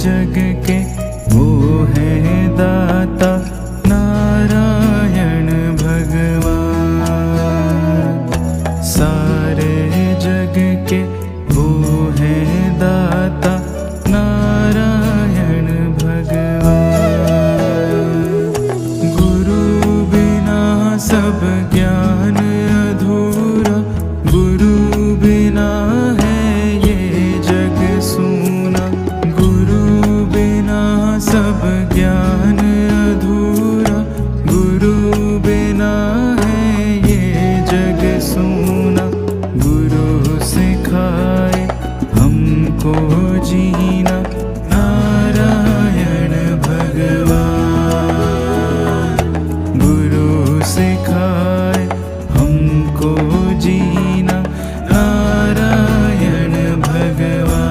जग के वो है दाता नारायण भगवान। सारे जग के वो है दाता नारायण भगवान। गुरु बिना सब ज्ञान अधूरा, गुरु बिना है ये जग सूना। गुरु बिना सब ज्ञान अधूरा, गुरु बिना है ये जग सूना। गुरु सिखाए हमको जीना नारायण भगवान। गुरु सिखाए हमको जीना नारायण भगवान।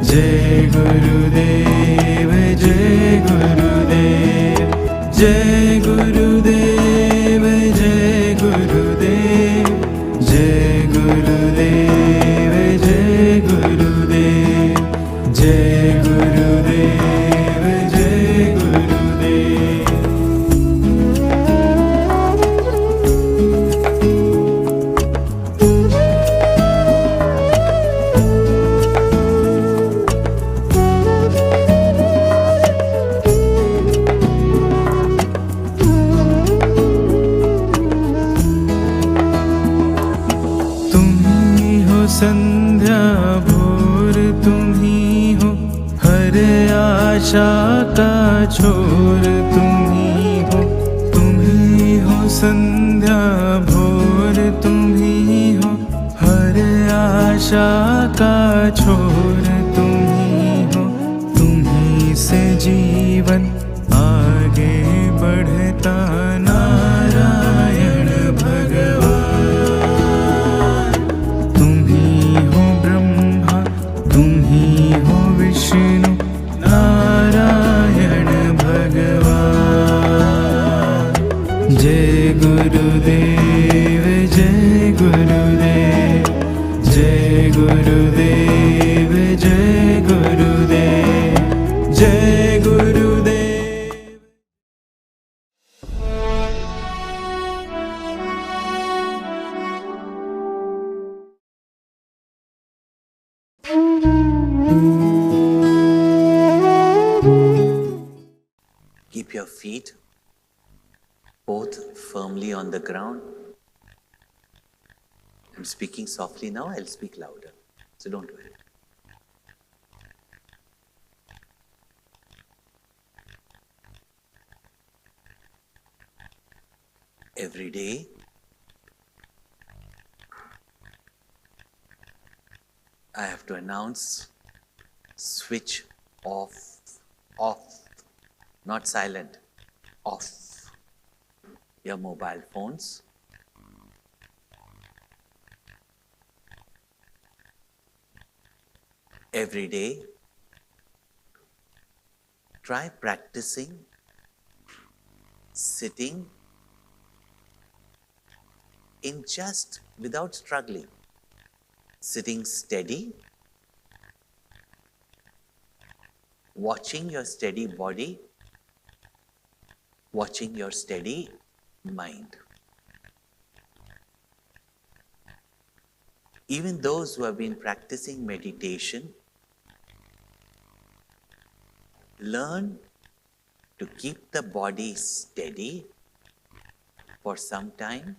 जय गुरुदेव जय गुरुदेव, जय गुरुदेव जय गुरुदेव, जय गुरुदेव जय गुरुदेव, जय गुरुदेव जय गुरुदेव। तुम्ही हो संध्या भोर, तुम्ही हो हर आशा का छोर, तुम्ही हो। तुम्ही हो संध्या भोर, तुम्ही हो हर आशा का छोर, तुम्ही हो। तुम्ही से जीवन आगे बढ़ता नारायण भगवान। तुम्ही हो ब्रह्मा, तुम्ही हो विष्णु नारायण भगवान। जय गुरुदेव जय गुरुदेव, जय गुरुदेव जय गुरुदेव, जय गुरुदेव। Keep your feet both firmly on the ground. I'm speaking softly now, I'll speak louder, so don't worry. Every day, I have to announce switch off, not silent, off your mobile phones. Every day, try practicing sitting in just without struggling, sitting steady, watching your steady body, watching your steady mind. Even those who have been practicing meditation, learn to keep the body steady for some time.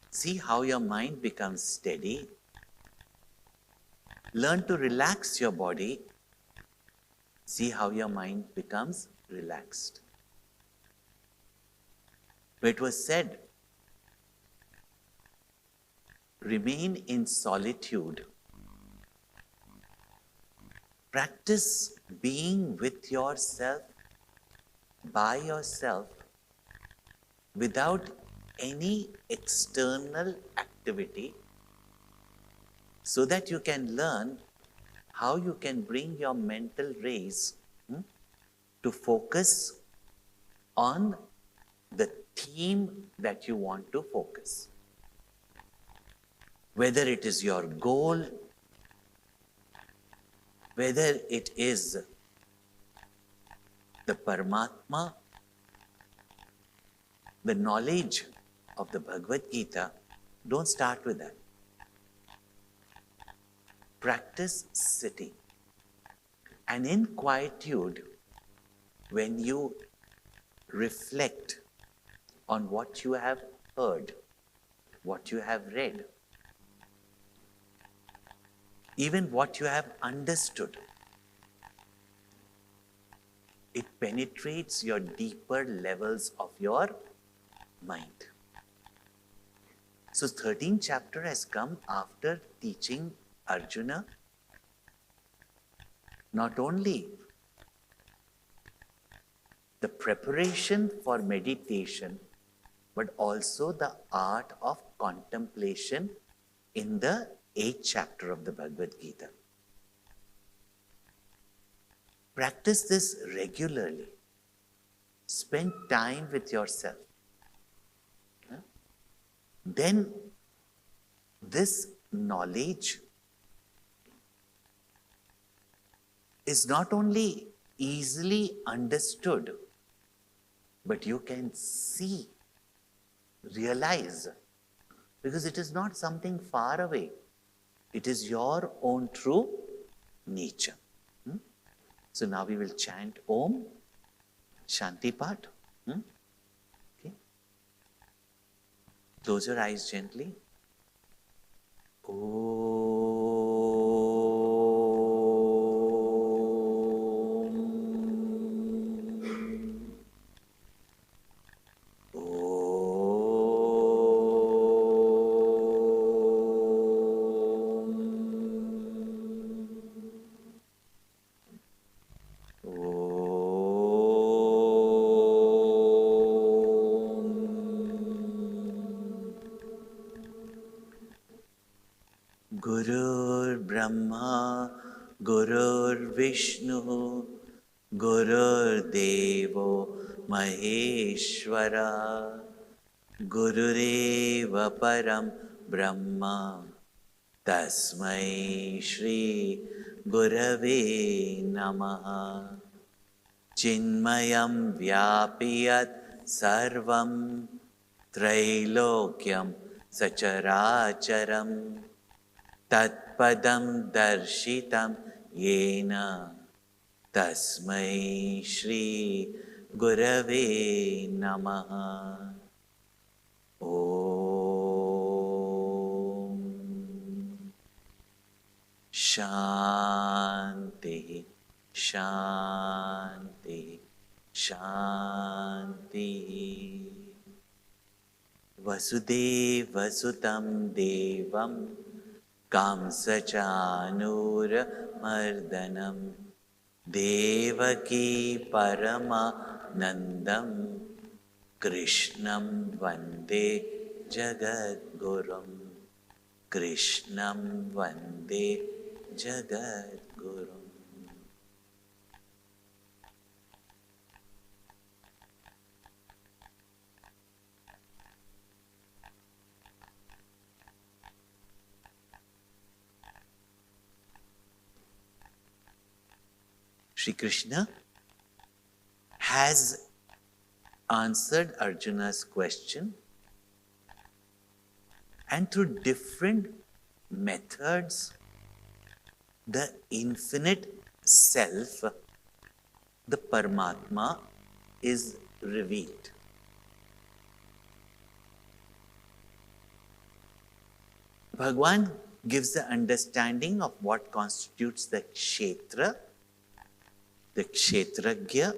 See how your mind becomes steady. Learn to relax your body. See how your mind becomes relaxed. But it was said, remain in solitude. Practice being with yourself, by yourself, without any external activity, so that you can learn how you can bring your mental rays to focus on the theme that you want to focus. Whether it is your goal, whether it is the Paramatma, the knowledge of the Bhagavad Gita, don't start with that. Practice sitting. And in quietude, when you reflect on what you have heard, what you have read, even what you have understood, it penetrates your deeper levels of your mind. So 13th chapter has come after teaching Arjuna not only the preparation for meditation, but also the art of contemplation in the 8th chapter of the Bhagavad Gita. Practice this regularly. Spend time with yourself. Then this knowledge is not only easily understood, but you can see, realize, because it is not something far away. It is your own true nature. So now we will chant Om, Shanti Path. Okay. Close your eyes gently. Gurur Brahma, Gurur Vishnu, Gurur Devo Maheshwara, Gurureva Param Brahma, Tasmai Shri Gurave Namaha. Chinmayam Vyapiyat Sarvam Trailokyam Sacharacharam Tatpadam Darshitam Yena Tasmai Shri Gurave Namaha. Om Shanti Shanti Shanti. Vasudeva Sutam Devam Kamsachanura Mardanam Devaki Paramanandam Krishnam Vande Jagadgurum. Krishnam Vande Jagadgurum. Shri Krishna has answered Arjuna's question, and through different methods, the infinite self, the Paramatma, is revealed. Bhagwan gives the understanding of what constitutes the kshetra, the kshetragya,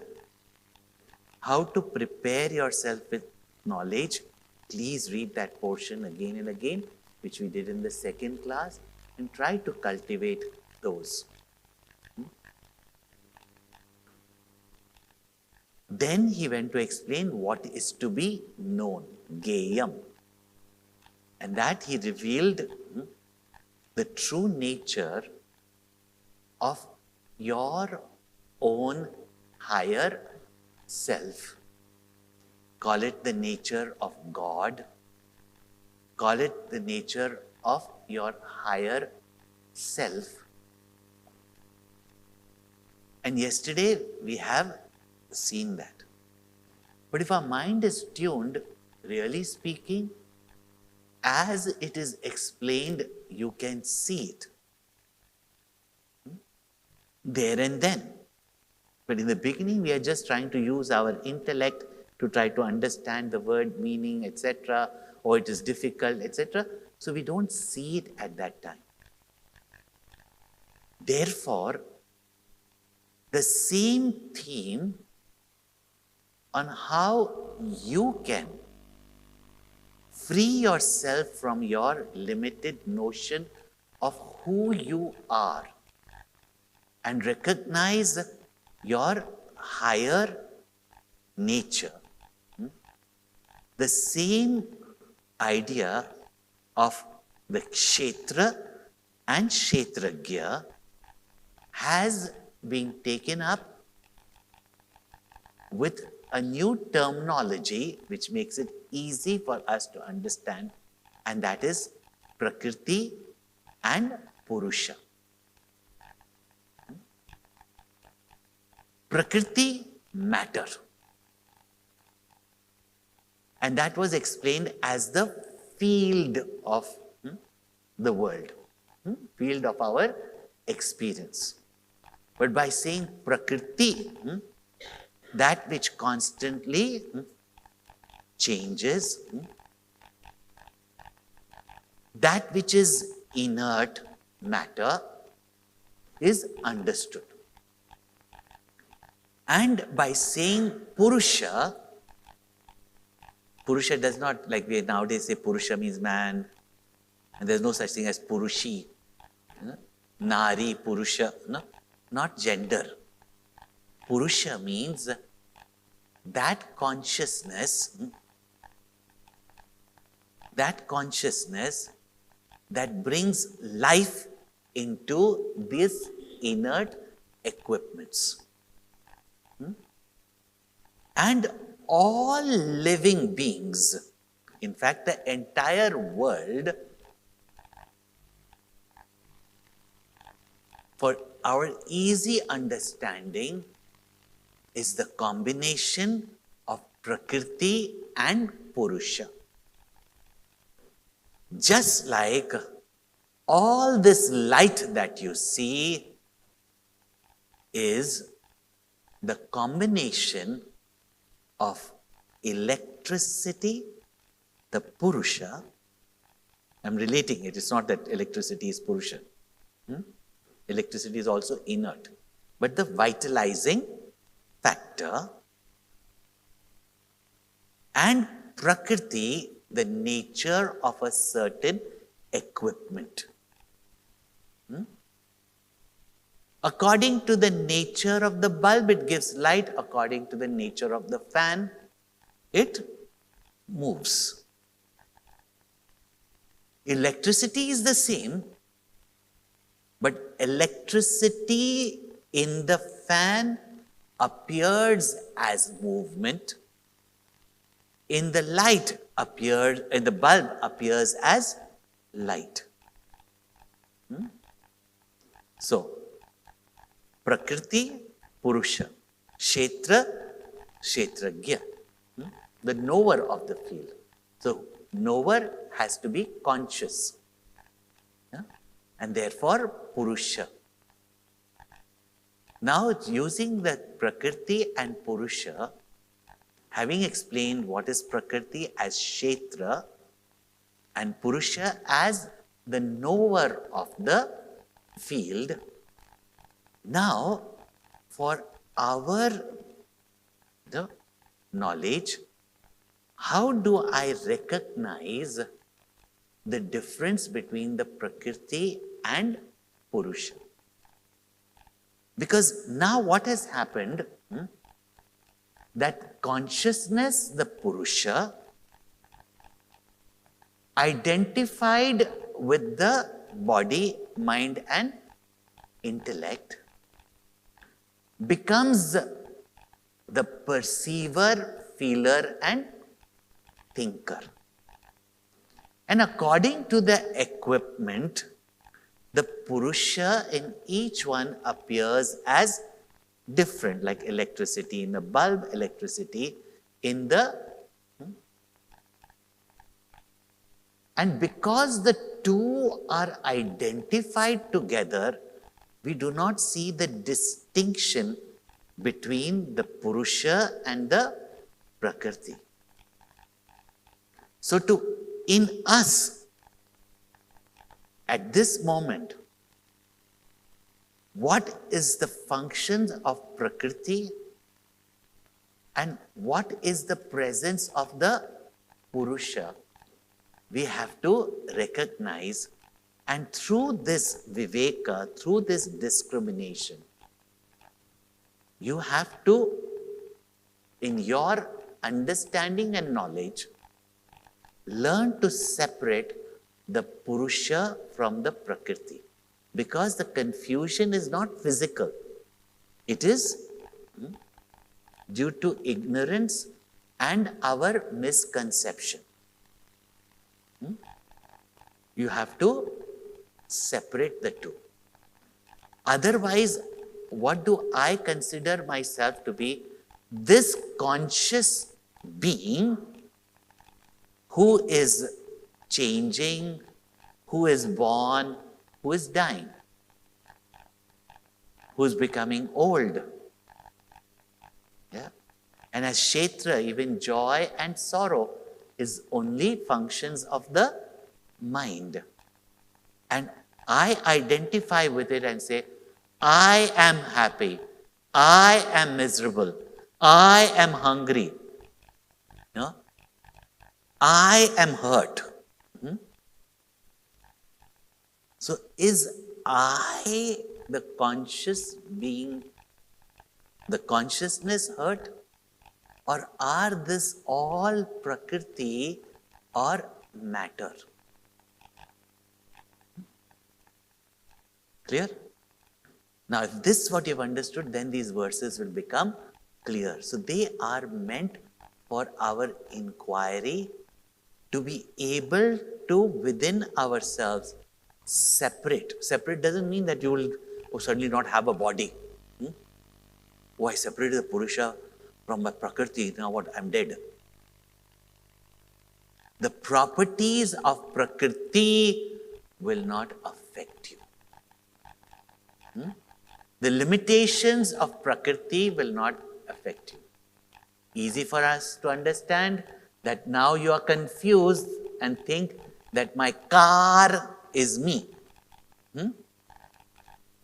how to prepare yourself with knowledge. Please read that portion again and again, which we did in the second class, and try to cultivate those. Then he went to explain what is to be known, geyam. And that he revealed the true nature of your own higher self. Call it the nature of God. Call it the nature of your higher self. And yesterday we have seen that. But if our mind is tuned, really speaking, as it is explained, you can see it there and then. But in the beginning, we are just trying to use our intellect to try to understand the word meaning, etc., or it is difficult, etc. So we don't see it at that time. Therefore, the same theme on how you can free yourself from your limited notion of who you are and recognize your higher nature. The same idea of the kshetra and kshetragya has been taken up with a new terminology which makes it easy for us to understand, and that is Prakriti and Purusha. Prakriti, matter. And that was explained as the field of the world, field of our experience. But by saying Prakriti, that which constantly changes, that which is inert matter is understood. And by saying Purusha, Purusha does not, like we nowadays say Purusha means man, and there's no such thing as Purushi, Nari, Purusha, no, not gender. Purusha means that consciousness that brings life into these inert equipments. And all living beings, in fact, the entire world, for our easy understanding, is the combination of Prakriti and Purusha. Just like all this light that you see is the combination of electricity, the Purusha. I'm relating it. It's not that electricity is Purusha. Electricity is also inert. But the vitalizing factor, and Prakriti, the nature of a certain equipment. According to the nature of the bulb, it gives light. According to the nature of the fan, it moves. Electricity is the same, but electricity in the fan appears as movement. In the the bulb appears as light. So, Prakriti, Purusha, Kshetra, Kshetragya, the knower of the field. So, knower has to be conscious. And therefore, Purusha. Now, using the Prakriti and Purusha, having explained what is Prakriti as Kshetra and Purusha as the knower of the field, now for our knowledge, how do I recognize the difference between the Prakriti and Purusha? Because now what has happened, that consciousness, the Purusha, identified with the body, mind and intellect, becomes the perceiver, feeler and thinker. And according to the equipment, the Purusha in each one appears as different, like electricity in the bulb, electricity in the... And because the two are identified together, we do not see the distinction between the Purusha and the Prakriti. So in us, at this moment, what is the functions of Prakriti and what is the presence of the Purusha? We have to recognize, and through this viveka, through this discrimination, you have to, in your understanding and knowledge, learn to separate the Purusha from the Prakriti. Because the confusion is not physical. It is due to ignorance and our misconception. You have to separate the two. Otherwise, what do I consider myself to be? This conscious being who is changing, who is born, who is dying, who is becoming old. Yeah? And as Kshetra, even joy and sorrow is only functions of the mind. And I identify with it and say, I am happy, I am miserable, I am hungry, no? I am hurt. So is I, the conscious being, the consciousness hurt? Or are this all Prakriti or matter? Clear? Now, if this is what you've understood, then these verses will become clear. So they are meant for our inquiry to be able to, within ourselves, separate. Separate doesn't mean that you will suddenly not have a body. Oh, I separated the Purusha from my Prakriti, now what? I'm dead. The properties of Prakriti will not affect you. The limitations of Prakriti will not affect you. Easy for us to understand that now you are confused and think that my car is me.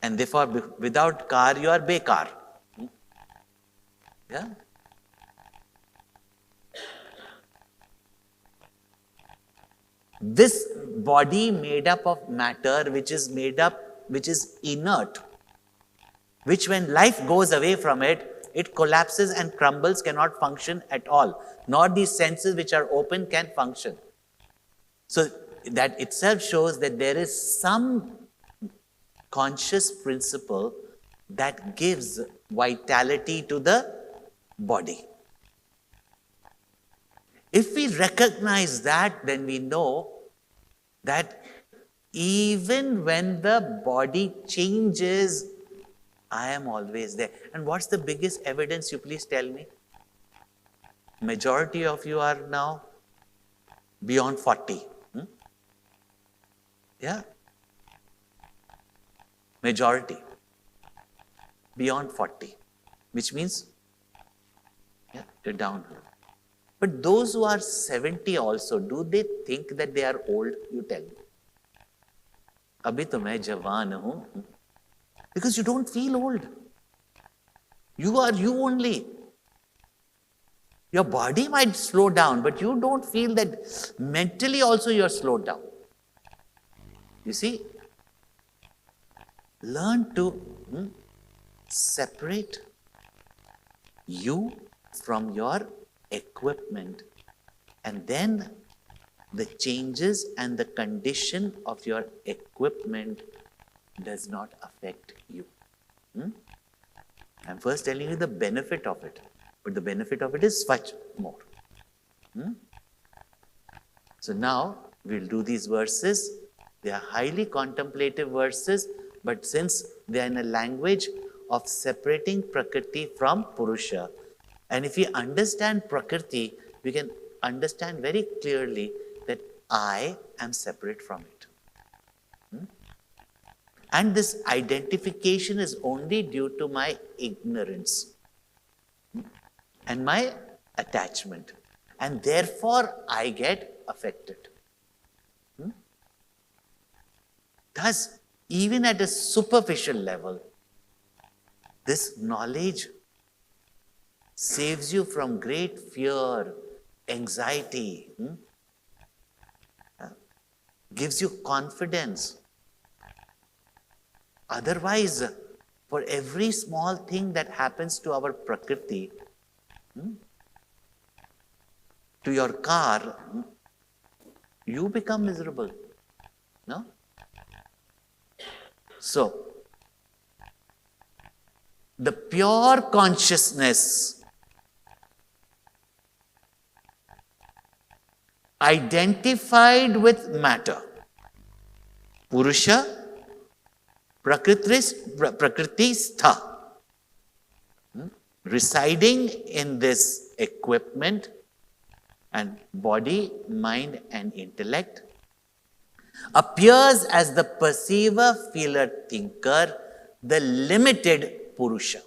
And therefore, without car, you are bekar. Yeah? This body made up of matter, which is inert, which when life goes away from it, it collapses and crumbles, cannot function at all. Nor these senses which are open can function. So that itself shows that there is some conscious principle that gives vitality to the body. If we recognize that, then we know that even when the body changes, I am always there. And what's the biggest evidence, you please tell me? Majority of you are now beyond 40. Yeah? Majority. Beyond 40. Which means, you're down. But those who are 70 also, do they think that they are old? You tell me. Abhi to main jawan hu. Because you don't feel old. You are you only. Your body might slow down, but you don't feel that mentally also you are slowed down. You see, learn to separate you from your equipment, and then the changes and the condition of your equipment does not affect you. I'm first telling you the benefit of it, but the benefit of it is much more. So now we'll do these verses. They are highly contemplative verses, but since they are in a language of separating Prakriti from Purusha. And if we understand Prakriti, we can understand very clearly that I am separate from it. And this identification is only due to my ignorance and my attachment. And therefore, I get affected. Thus, even at a superficial level, this knowledge saves you from great fear, anxiety, gives you confidence. Otherwise, for every small thing that happens to our Prakriti, to your car, you become miserable. No? So, the pure consciousness identified with matter, Purusha, Prakriti-stha, residing in this equipment and body, mind and intellect, appears as the perceiver, feeler, thinker, the limited Purusha,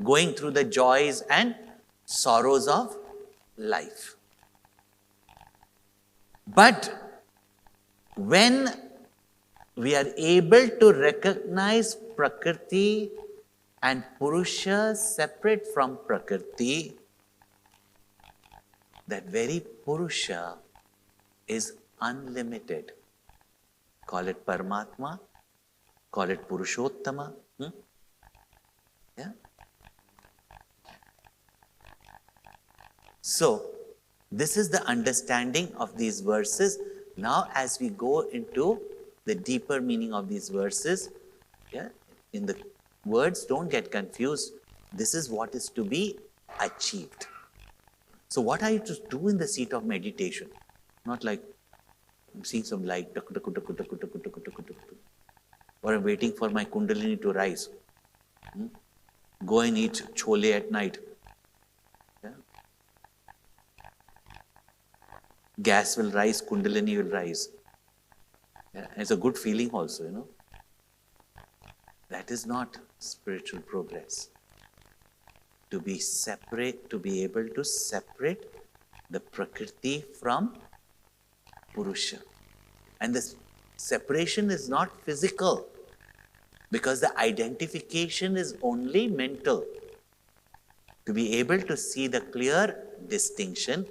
going through the joys and sorrows of life. But when we are able to recognize Prakriti and Purusha separate from Prakriti, that very Purusha is unlimited. Call it Paramatma, call it Purushottama. Yeah? So, this is the understanding of these verses. Now, as we go into the deeper meaning of these verses, in the words, don't get confused. This is what is to be achieved. So, what are you to do in the seat of meditation? Not like I'm seeing some light, or I'm waiting for my Kundalini to rise. Go and eat chole at night. Yeah? Gas will rise, Kundalini will rise. Yeah? It's a good feeling also, That is not spiritual progress. To be separate, to be able to separate the Prakriti from Purusha. And this separation is not physical, because the identification is only mental. To be able to see the clear distinction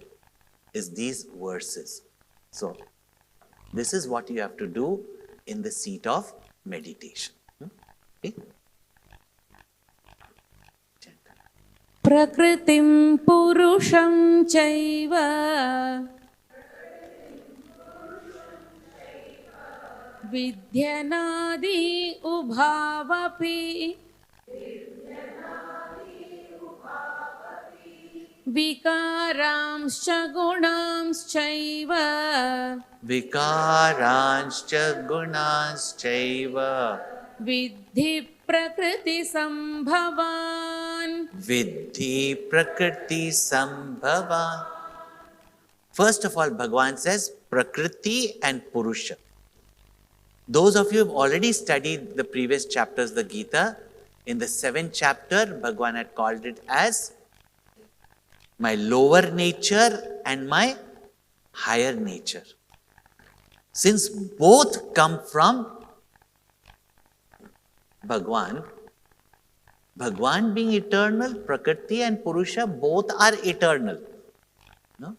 is these verses. So, this is what you have to do in the seat of meditation. Okay? Prakritim purusham chaiva vidyanadi ubhavapi vikaramscha gunamschaiva Vidhi prakriti sambhavan. Vidhi prakriti sambhavan. First of all, Bhagavan says Prakriti and Purusha. Those of you who have already studied the previous chapters, the Gita, in the 7th chapter, Bhagavan had called it as my lower nature and my higher nature. Since both come from Bhagavan being eternal, Prakriti and Purusha both are eternal. No?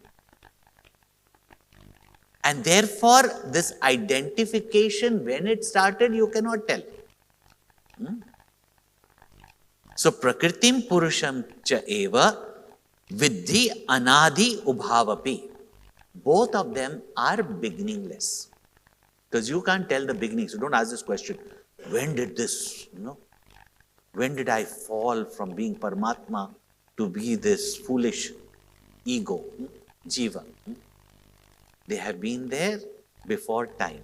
And therefore, this identification, when it started, you cannot tell. So, Prakritim Purusham cha eva vidhi anadi ubhavapi. Both of them are beginningless. Because you can't tell the beginning. So, don't ask this question. When did this, when did I fall from being Paramatma to be this foolish ego, Jiva? They have been there before time.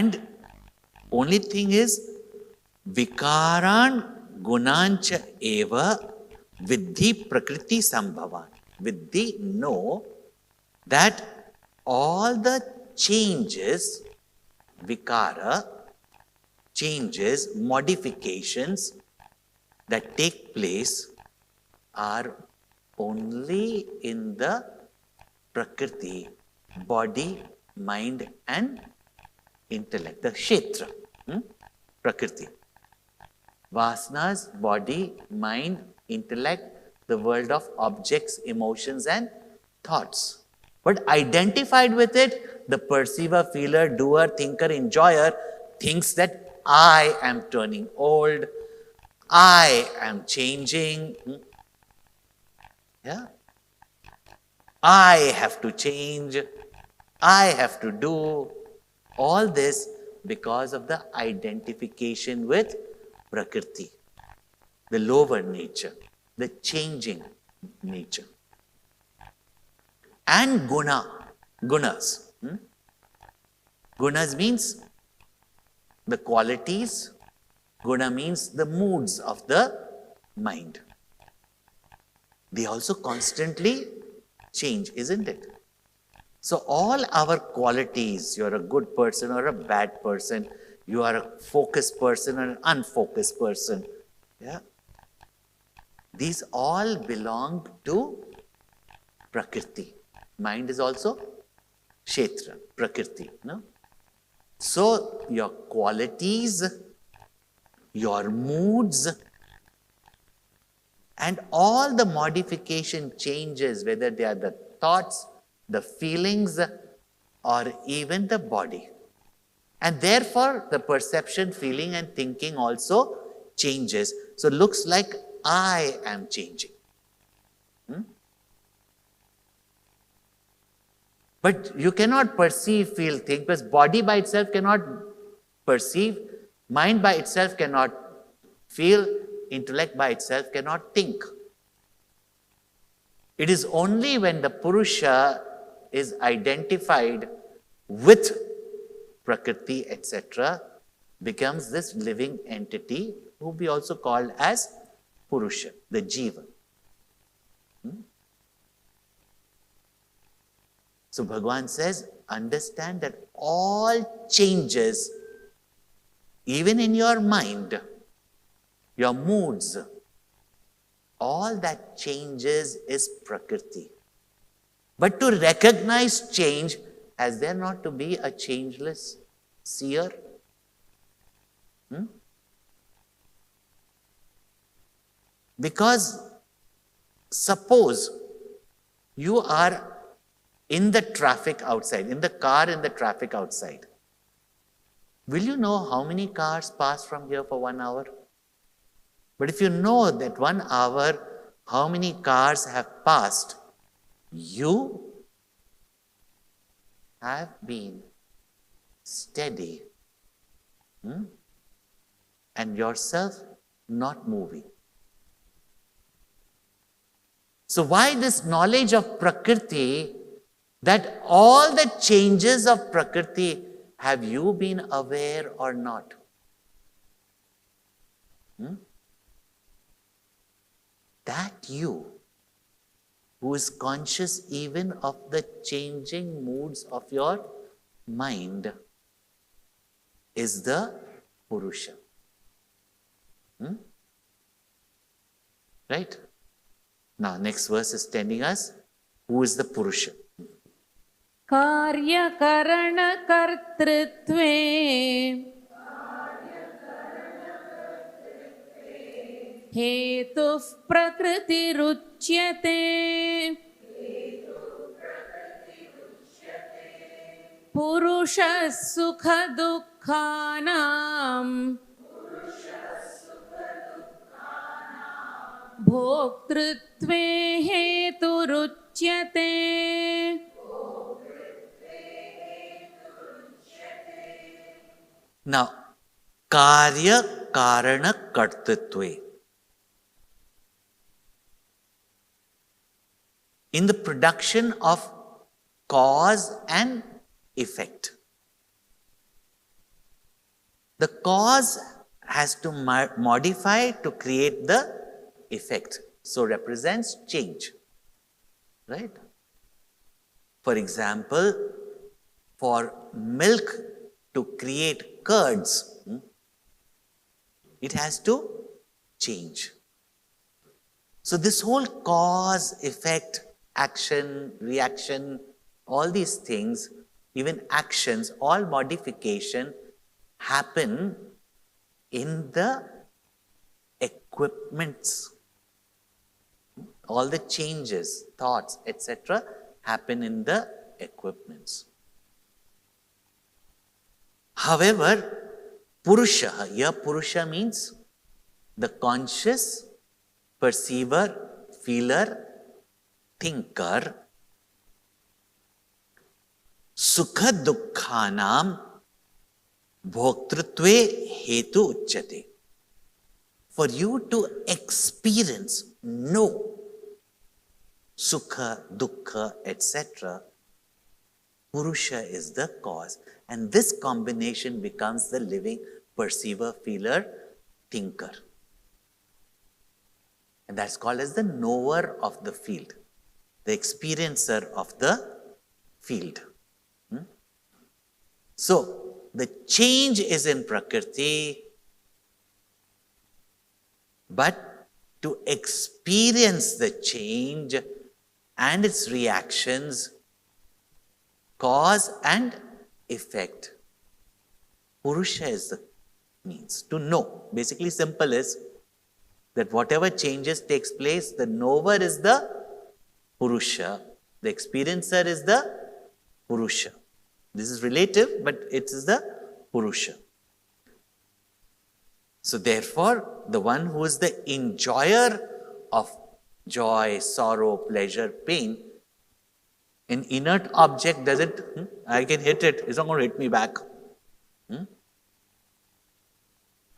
And only thing is, vikaran gunancha eva vidhi prakriti sambhavan. Vidhi, know that all the changes, vikara, changes, modifications that take place are only in the prakriti, body, mind and intellect, the kshetra, prakriti. Vasanas, body, mind, intellect, the world of objects, emotions and thoughts. But identified with it, the perceiver, feeler, doer, thinker, enjoyer thinks that I am turning old, I am changing, yeah, I have to change, I have to do. All this because of the identification with Prakriti, the lower nature, the changing nature. And gunas. Gunas means the qualities, guna means the moods of the mind. They also constantly change, isn't it? So all our qualities, you're a good person or a bad person, you are a focused person or an unfocused person, yeah? These all belong to Prakriti. Mind is also Kshetra, Prakriti. No? So your qualities, your moods, and all the modification changes, whether they are the thoughts, the feelings, or even the body. And therefore, the perception, feeling, and thinking also changes. So it looks like I am changing. But you cannot perceive, feel, think, because body by itself cannot perceive, mind by itself cannot feel, intellect by itself cannot think. It is only when the Purusha is identified with Prakriti, etc., becomes this living entity, who we also call as Purusha, the Jiva. So Bhagavan says, understand that all changes, even in your mind, your moods, all that changes is Prakriti. But to recognize change, has there not to be a changeless seer? Because suppose you are in the traffic outside, in the car in the traffic outside. Will you know how many cars pass from here for 1 hour? But if you know that 1 hour, how many cars have passed, you have been steady and yourself not moving. So why this knowledge of Prakriti, that all the changes of Prakriti, have you been aware or not? That you, who is conscious even of the changing moods of your mind, is the Purusha. Right? Now, next verse is telling us who is the Purusha. कार्यकरणकर्तृत्वे हेतुः प्रकृतिरुच्यते पुरुषः सुखदुःखानां भोक्तृत्वे हेतुरुच्यते. Now, karya karana kartatve. In the production of cause and effect. The cause has to modify to create the effect. So represents change. Right? For example, for milk to create curds, it has to change. So this whole cause, effect, action, reaction, all these things, even actions, all modification happen in the equipments. All the changes, thoughts, etc. happen in the equipments. However, Purusha, here Purusha means the conscious, perceiver, feeler, thinker, Sukha Dukkhanam Bhoktrutve Hetu Uchyate. For you to experience, know Sukha, Dukkha, etc., Purusha is the cause. And this combination becomes the living perceiver, feeler, thinker. And that's called as the knower of the field, the experiencer of the field. So, the change is in Prakriti, but to experience the change and its reactions, cause and effect, Purusha is the means to know. Basically, simple is that whatever changes takes place, the knower is the Purusha, the experiencer is the Purusha. This is relative, but it is the Purusha. So therefore, the one who is the enjoyer of joy, sorrow, pleasure, pain, an inert object does it, I can hit it, it's not going to hit me back. Until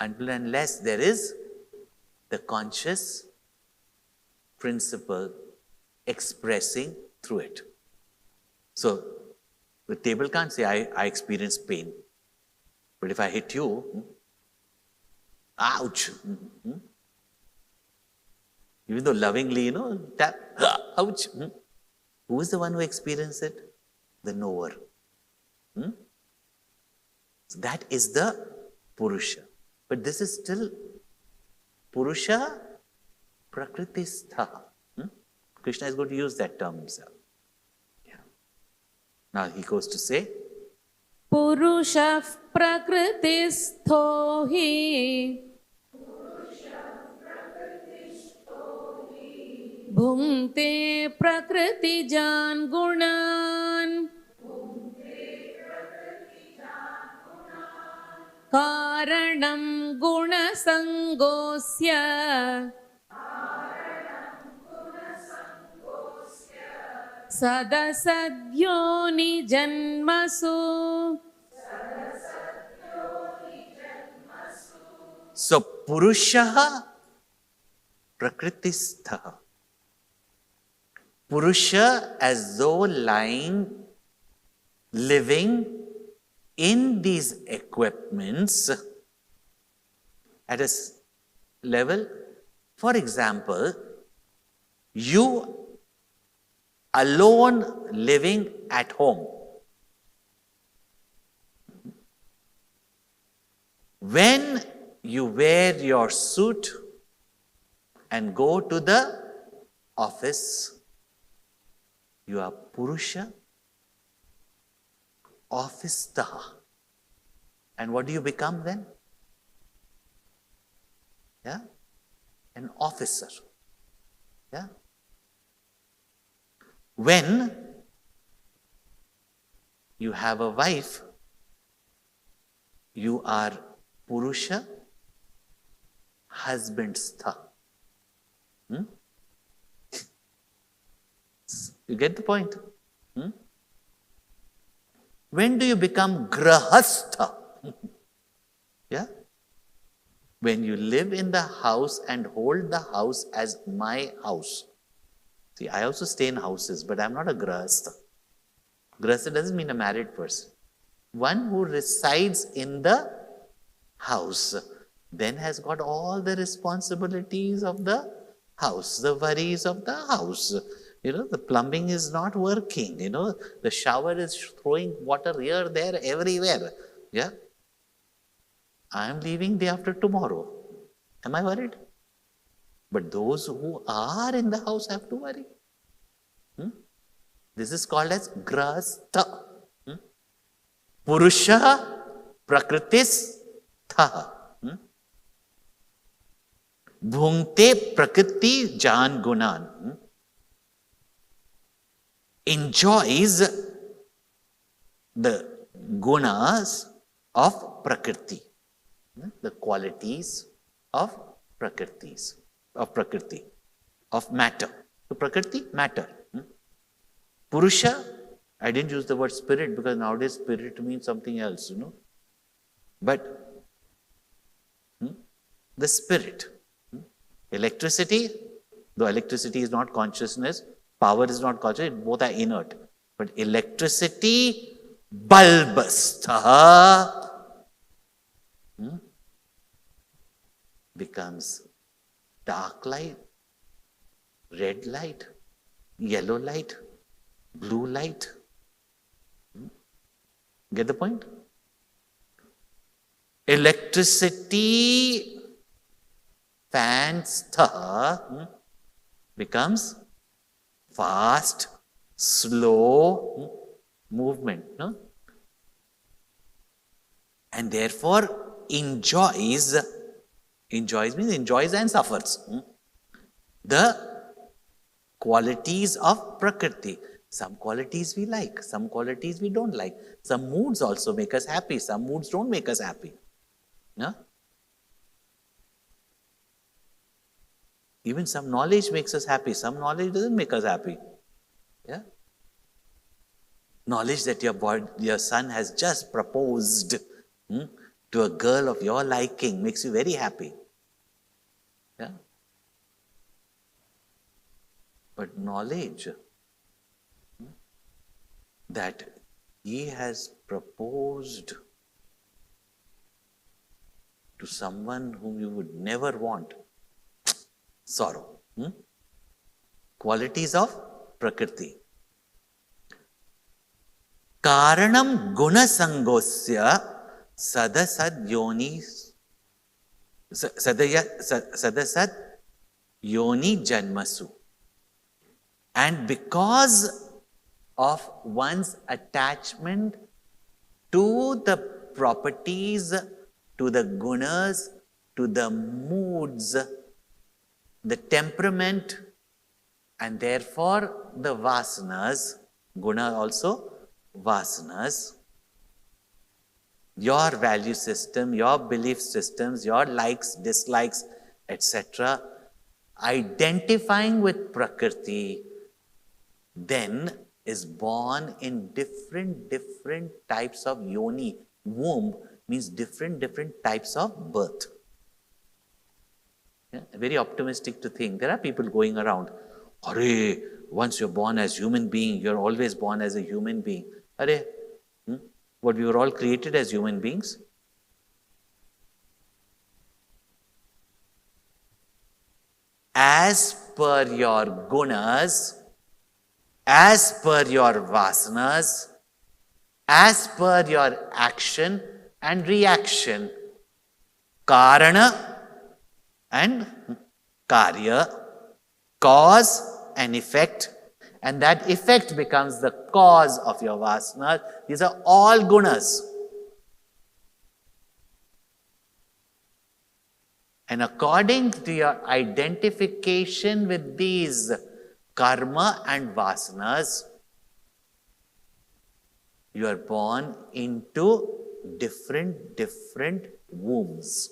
and unless there is the conscious principle expressing through it. So, the table can't say, I experience pain. But if I hit you, ouch. Even though lovingly, tap, ouch. Who is the one who experiences it? The knower. So that is the Purusha. But this is still Purusha Prakristha. Krishna is going to use that term himself. Now he goes to say, Purusha Prakristho hi Bhungte Prakritijan Gunan Karanam Gunasangosya Sadasadyoni Janmasu. So Purusha Prakristha. Purusha as though lying, living in these equipments at a level. For example, you alone living at home. When you wear your suit and go to the office, you are Purusha Offistaha. And what do you become then? An officer. When you have a wife, you are Purusha Husbandstha. You get the point? When do you become Grahastha? When you live in the house and hold the house as my house. See, I also stay in houses, but I'm not a Grahastha. Grahastha doesn't mean a married person. One who resides in the house then has got all the responsibilities of the house, the worries of the house. The plumbing is not working. The shower is throwing water here, there, everywhere. Yeah. I am leaving day after tomorrow. Am I worried? But those who are in the house have to worry. This is called as grasta. Purusha prakritis tha. Bhungte prakriti jan gunan. Enjoys the gunas of prakriti, the qualities of prakriti, of matter. So prakriti, matter. Purusha, I didn't use the word spirit because nowadays spirit means something else, But the spirit. Electricity, though electricity is not consciousness, power is not conscious, both are inert. But electricity, bulbastha, becomes dark light, red light, yellow light, blue light. Get the point? Electricity, fanstha, becomes fast, slow movement. No? And therefore enjoys means enjoys and suffers the qualities of Prakriti. Some qualities we like, some qualities we don't like. Some moods also make us happy, some moods don't make us happy. No? Even some knowledge makes us happy, some knowledge doesn't make us happy. Yeah? Knowledge that your son has just proposed to a girl of your liking makes you very happy. Yeah? But knowledge that he has proposed to someone whom you would never want, sorrow. Qualities of Prakriti. Karanam guna sangosya sadasad yoni sadasad yoni janmasu. And because of one's attachment to the properties, to the gunas, to the moods, the temperament, and therefore the vasanas, guna also vasanas, your value system, your belief systems, your likes, dislikes, etc., identifying with Prakriti, then is born in different types of yoni. Womb means different types of birth. Yeah? Very optimistic to think. There are people going around, Hare, once you're born as human being, you're always born as a human being. Hare, what, we were all created as human beings? As per your gunas, as per your vasanas, as per your action and reaction, karana and karya, cause and effect, and that effect becomes the cause of your vasanas. These are all gunas. And according to your identification with these karma and vasanas, you are born into different wombs,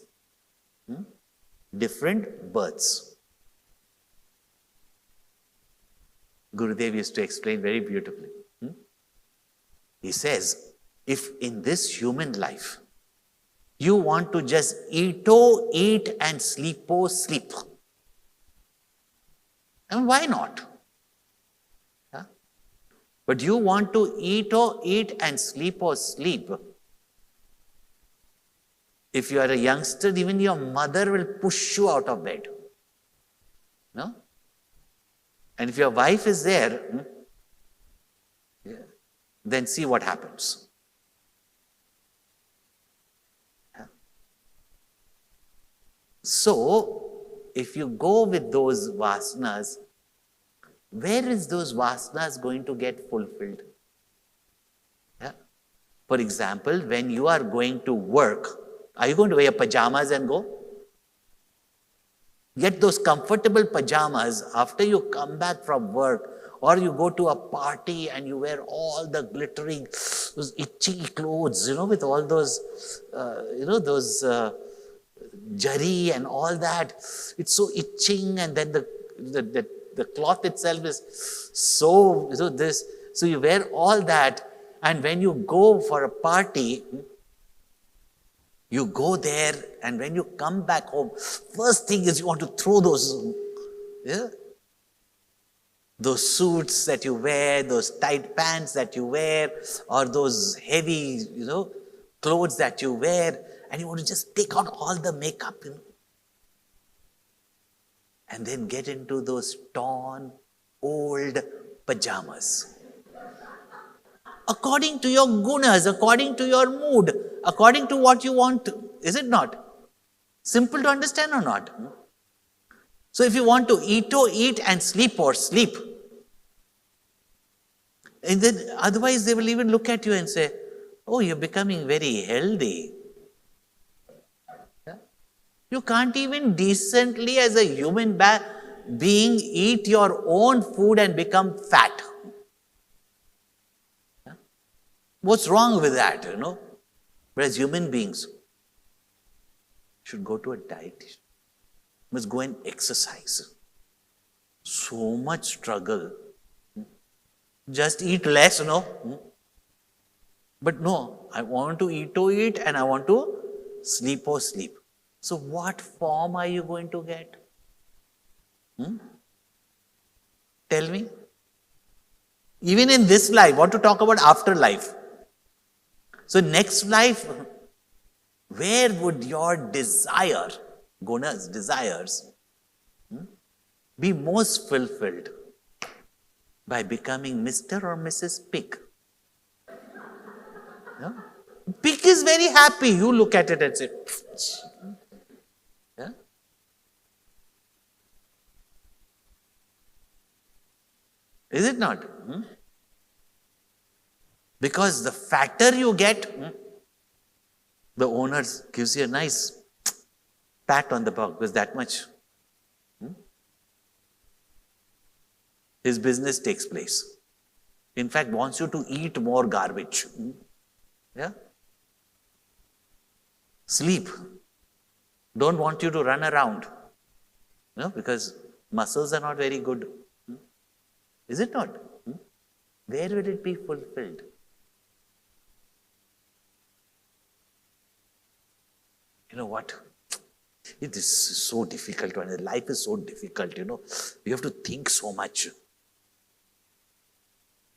different births. Gurudev used to explain very beautifully. He says, if in this human life you want to just eat and sleep, and why not? Yeah? But you want to eat and sleep, If you are a youngster, even your mother will push you out of bed. No? And if your wife is there, then see what happens. So, if you go with those vasanas, where is those vasanas going to get fulfilled? Yeah. For example, when you are going to work, are you going to wear pajamas and go? Get those comfortable pajamas after you come back from work, or you go to a party and you wear all the glittering, those itchy clothes, with all those, those jari and all that. It's so itching, and then the cloth itself is so, so you wear all that, and when you go for a party, you go there, and when you come back home, first thing is you want to throw those, those suits that you wear, those tight pants that you wear, or those heavy, clothes that you wear, and you want to just take out all the makeup, and then get into those torn, old pajamas. According to your gunas, according to your mood, according to what you want to. Is it not? Simple to understand or not? So if you want to eat and sleep or sleep, and then otherwise they will even look at you and say, oh, you're becoming very healthy. You can't even decently as a human being eat your own food and become fat. What's wrong with that, But as human beings, should go to a dietitian, must go and exercise. So much struggle. Just eat less, But no, I want to eat and I want to sleep. So what form are you going to get? Tell me. Even in this life, what to talk about afterlife? So next life, where would your desire, gunas, desires, be most fulfilled? By becoming Mr. or Mrs. Pig. No? Pig is very happy. You look at it and say, yeah? Is it not? Because the fatter you get, the owner gives you a nice pat on the back, because that much his business takes place. In fact, wants you to eat more garbage. Yeah? Sleep. Don't want you to run around. Because muscles are not very good. Is it not? Where will it be fulfilled? You know what? It is so difficult. Life is so difficult, You have to think so much.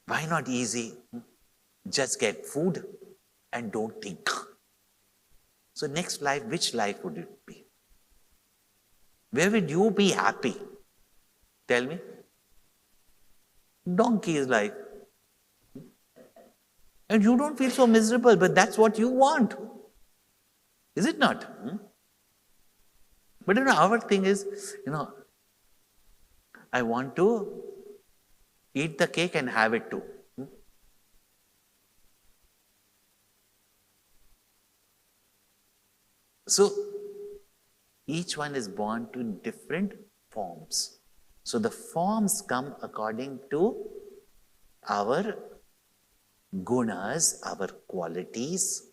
Why not easy? Just get food and don't think. So next life, which life would it be? Where would you be happy? Tell me. Donkey's life. And you don't feel so miserable, but that's what you want. Is it not? But our thing is, I want to eat the cake and have it too. So, each one is born to different forms. So, the forms come according to our gunas, our qualities.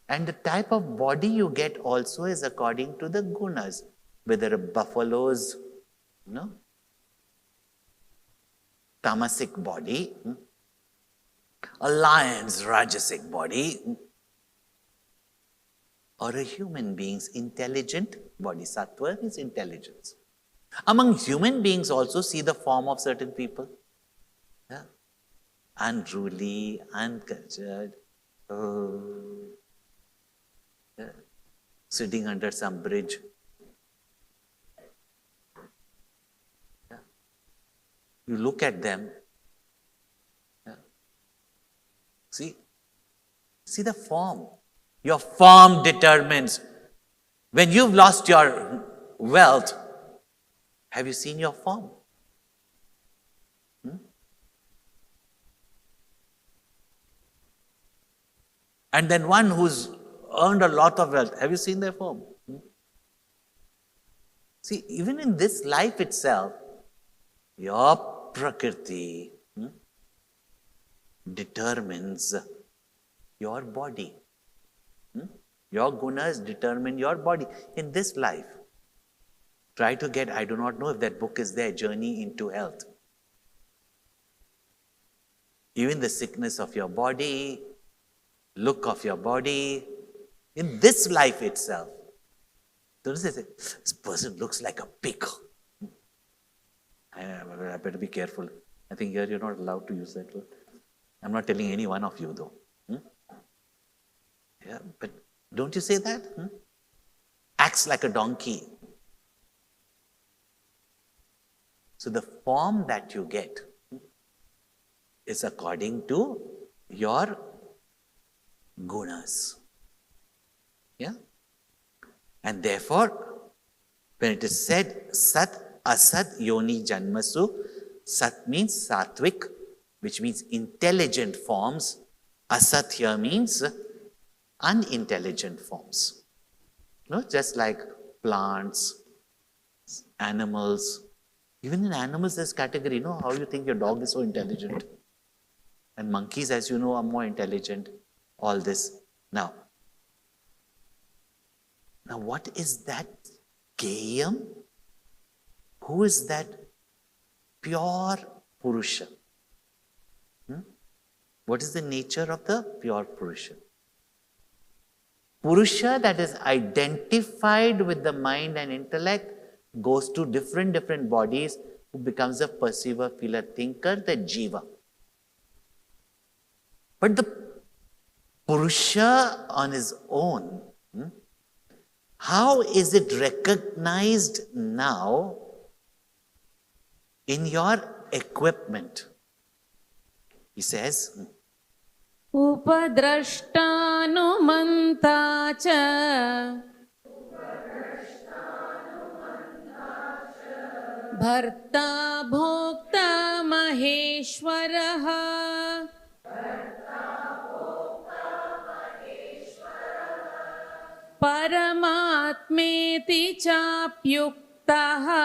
And the type of body you get also is according to the gunas. Whether a buffalo's, tamasic body, a lion's rajasic body, or a human being's intelligent body. Sattva is intelligence. Among human beings also see the form of certain people. Unruly, uncultured, sitting under some bridge. Yeah. You look at them. Yeah. See the form. Your form determines. When you've lost your wealth, have you seen your form? And then one who's earned a lot of wealth, have you seen their form? See, even in this life itself, your prakriti determines your body. Your gunas determine your body in this life. Try to get, I do not know if that book is there, Journey into Health. Even the sickness of your body, look of your body, in this life itself. Don't say, this person looks like a pig. I better be careful. I think here you're not allowed to use that word. I'm not telling any one of you though. Yeah, but don't you say that? Acts like a donkey. So the form that you get is according to your gunas. Yeah? And therefore, when it is said, Sat Asat Yoni Janmasu, Sat means sattvic, which means intelligent forms. Asat here means unintelligent forms. Just like plants, animals. Even in animals, there's category. How you think your dog is so intelligent? And monkeys, as you know, are more intelligent. All this. Now, what is that Geyam? Who is that pure Purusha? What is the nature of the pure Purusha? Purusha that is identified with the mind and intellect goes to different bodies, who becomes a perceiver, feeler, thinker, the Jiva. But the Purusha on his own, how is it recognized now in your equipment? He says, Upadrashtanumanta cha Bharta bhokta maheshwaraha Paramatmeti chapyuktaha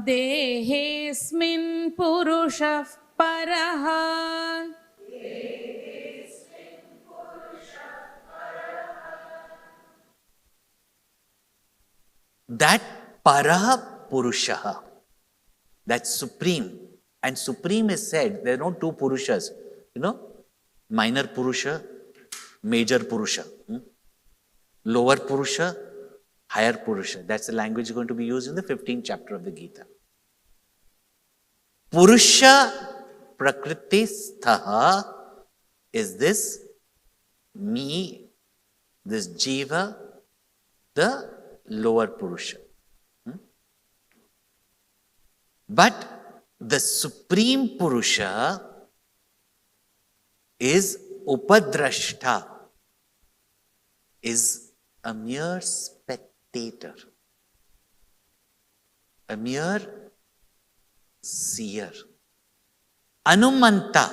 Dehesmin purushah paraha. That Paraha Purushaha, that's supreme. And supreme is said, there are no two Purushas. Minor Purusha, major Purusha. Lower Purusha, higher Purusha. That's the language going to be used in the 15th chapter of the Gita. Purusha Prakriti Sthaha is this me, this Jiva, the lower Purusha. But the supreme Purusha is Upadrashta, is a mere spectator, a mere seer. Anumanta,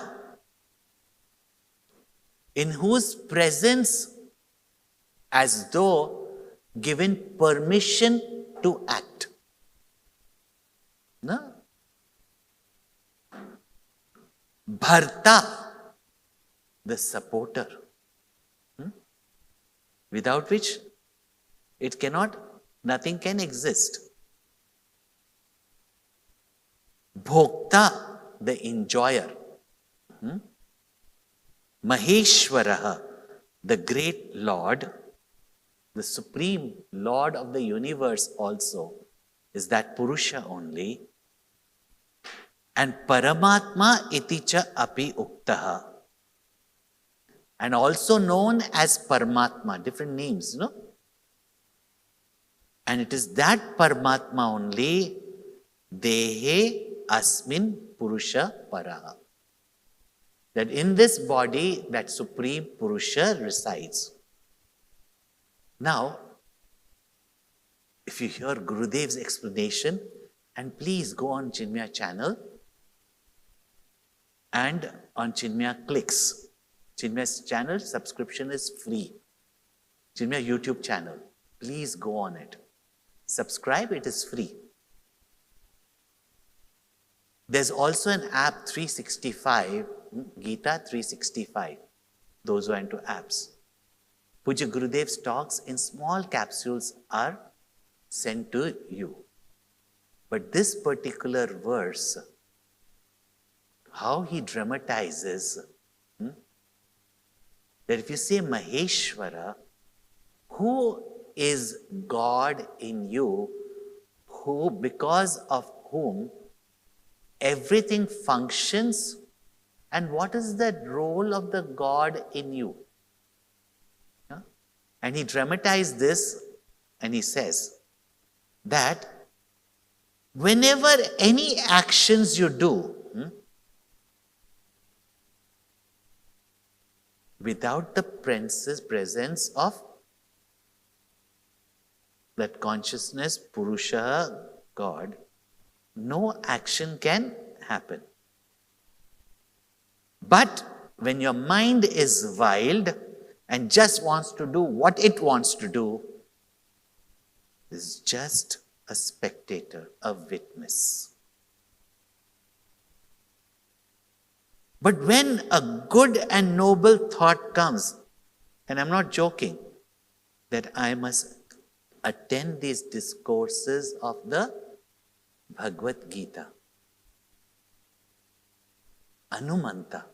in whose presence, as though given permission to act. No? Bharta, the supporter, without which nothing can exist. Bhokta, the enjoyer. Maheshwaraha, the great Lord, the supreme Lord of the universe also, is that Purusha only. And Paramatma iticha api uktaha. and also known as Paramatma, different names, And it is that Paramatma only, Dehe Asmin Purusha Paraha. That in this body, that Supreme Purusha resides. Now, if you hear Gurudev's explanation, and please go on ChinmayaChannel and on Chinmaya Clicks. Chinmaya's channel subscription is free. Chinmaya YouTube channel, please go on it. Subscribe, it is free. There's also an app 365, Gita 365, those who are into apps. Puja Gurudev's talks in small capsules are sent to you. But this particular verse, how he dramatizes, that if you say Maheshwara, who is God in you, who, because of whom everything functions, and what is the role of the God in you? And he dramatized this, and he says that whenever any actions you do, without the presence of that consciousness, Purusha, God, no action can happen. But when your mind is wild and just wants to do what it wants to do, is just a spectator, a witness. But when a good and noble thought comes, and I'm not joking, that I must attend these discourses of the Bhagavad Gita. Anumanta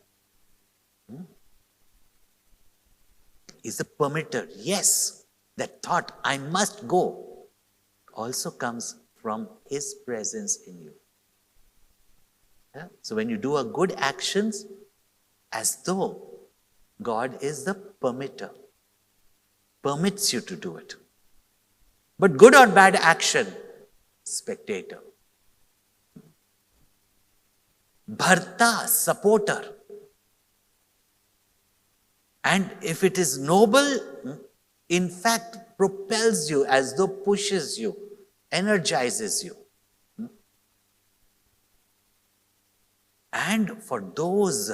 is a permitter. Yes, that thought, I must go, also comes from his presence in you. Yeah? So when you do a good actions, as though God is the permitter, permits you to do it. But good or bad action, spectator. Bharta, supporter. And if it is noble, in fact, propels you as though pushes you, energizes you. And for those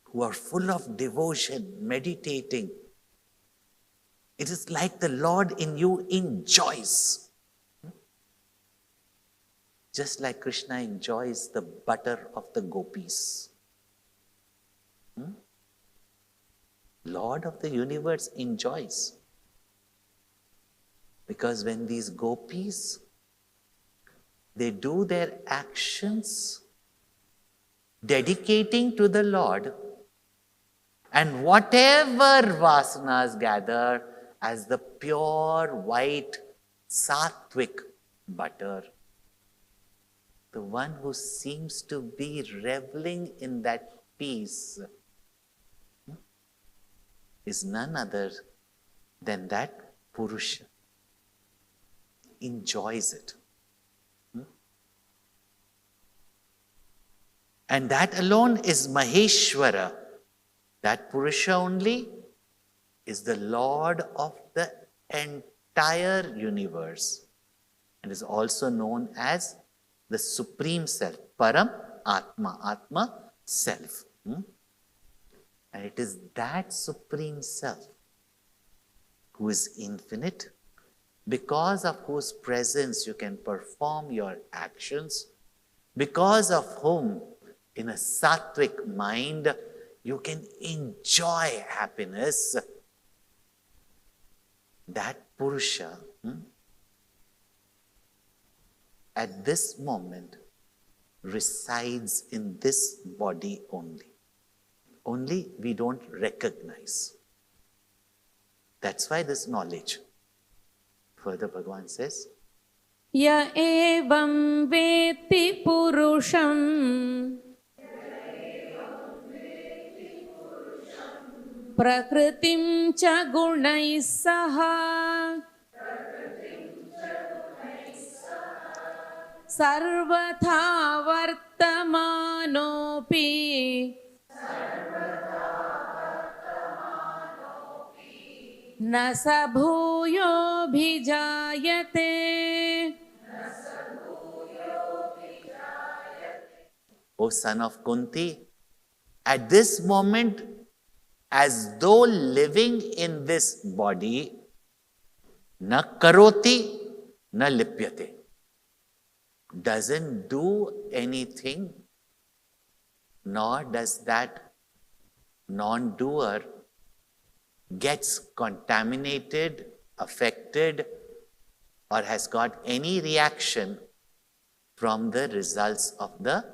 who are full of devotion, meditating, it is like the Lord in you enjoys. Just like Krishna enjoys the butter of the gopis. Lord of the universe enjoys. Because when these gopis, they do their actions dedicating to the Lord, and whatever vasanas gather as the pure white sattvic butter, the one who seems to be reveling in that peace is none other than that Purusha. Enjoys it. And that alone is Maheshwara. That Purusha only is the Lord of the entire universe and is also known as the Supreme Self, Param Atma, Atma, Self. And it is that Supreme Self who is infinite, because of whose presence you can perform your actions, because of whom in a sattvic mind you can enjoy happiness. That Purusha at this moment resides in this body only. Only we don't recognize. That's why this knowledge. Further, Bhagavan says, Ya evam veti purusham प्रकृतिं च गुणैः सह सर्वथा वर्तमानोऽपि न स भूयोऽभिजायते. O son of Kunti, at this moment, as though living in this body, na karoti, na lipyate, doesn't do anything, nor does that non-doer gets contaminated, affected, or has got any reaction from the results of the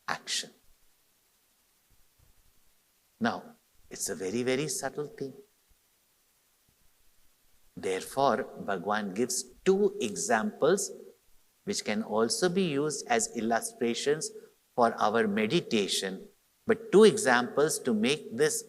action. Now, it's a very, very subtle thing. Therefore, Bhagwan gives two examples which can also be used as illustrations for our meditation, but two examples to make this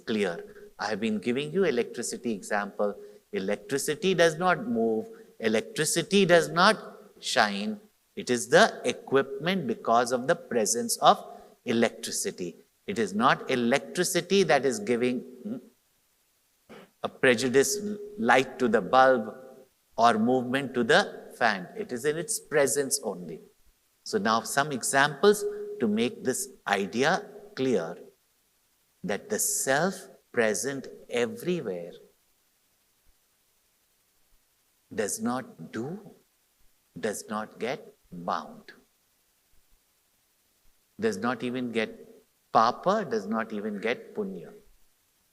clear. I have been giving you electricity example. Electricity does not move, electricity does not shine. It is the equipment because of the presence of electricity. It is not electricity that is giving a prejudiced light to the bulb or movement to the fan. It is in its presence only. So now some examples to make this idea clear, that the self present everywhere does not do, does not get bound, does not even get papa, does not even get punya,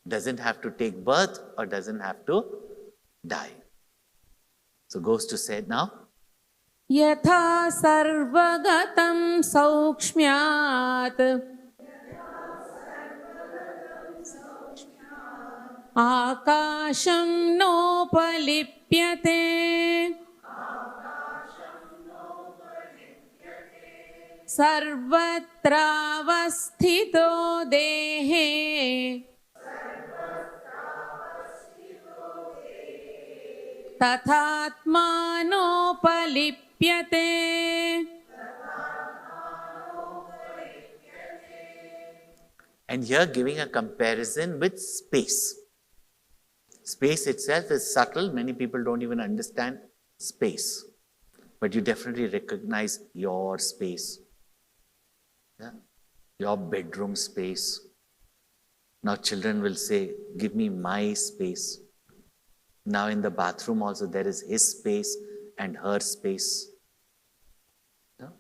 doesn't have to take birth or doesn't have to die. So goes to say now, यथा सर्वगतं सौक्ष्म्यात् आकाशं नोपलिप्यते सर्वत्रावस्थितो देहे तथात्मानोपलिप्यते. and here giving a comparison with space. Space itself is subtle. Many people don't even understand space. But you definitely recognize your space. Yeah? Your bedroom space. Now children will say, give me my space. Now in the bathroom also there is his space and her space. Yeah?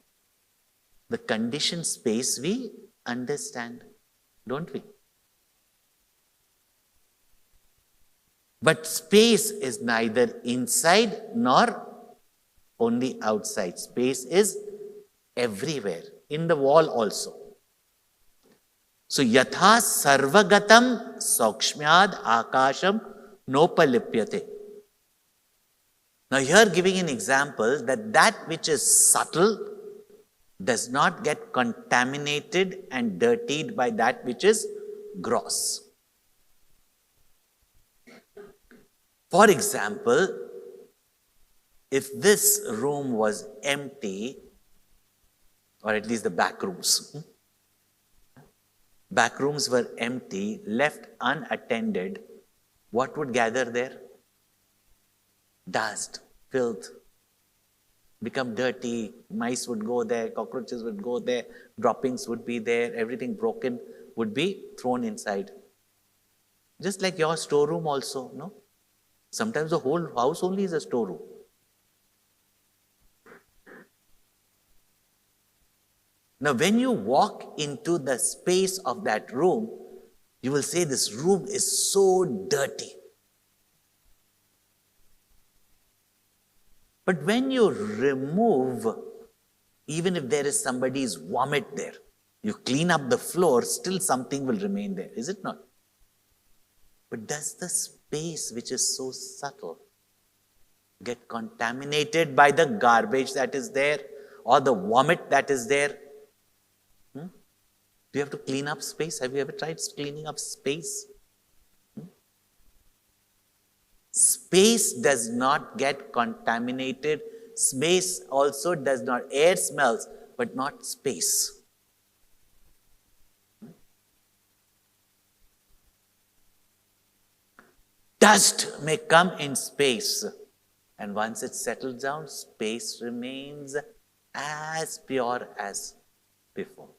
The conditioned space we understand, don't we? But space is neither inside nor only outside. Space is everywhere, in the wall also. So, yatha sarvagatam saukshmyad akasham nopalipyate. Now, here giving an example that which is subtle does not get contaminated and dirtied by that which is gross. For example, if this room was empty, or at least the back rooms were empty, left unattended, what would gather there? Dust, filth, become dirty, mice would go there, cockroaches would go there, droppings would be there, everything broken would be thrown inside. Just like your storeroom also, no? Sometimes the whole house only is a storeroom. Now, when you walk into the space of that room, you will say this room is so dirty. But when you remove, even if there is somebody's vomit there, you clean up the floor, still something will remain there, is it not? But does the space which is so subtle get contaminated by the garbage that is there or the vomit that is there? Do you have to clean up space? Have you ever tried cleaning up space? Space does not get contaminated. Space also does not. Air smells, but not space. Dust may come in space, and once it settles down, space remains as pure as before.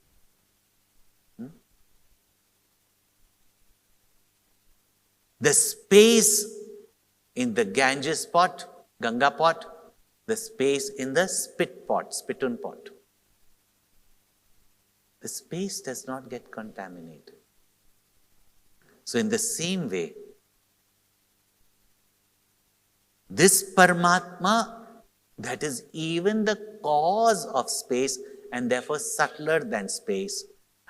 The space in the Ganges pot, Ganga pot, the space in the spittoon pot. The space does not get contaminated. So in the same way, this Paramatma that is even the cause of space and therefore subtler than space,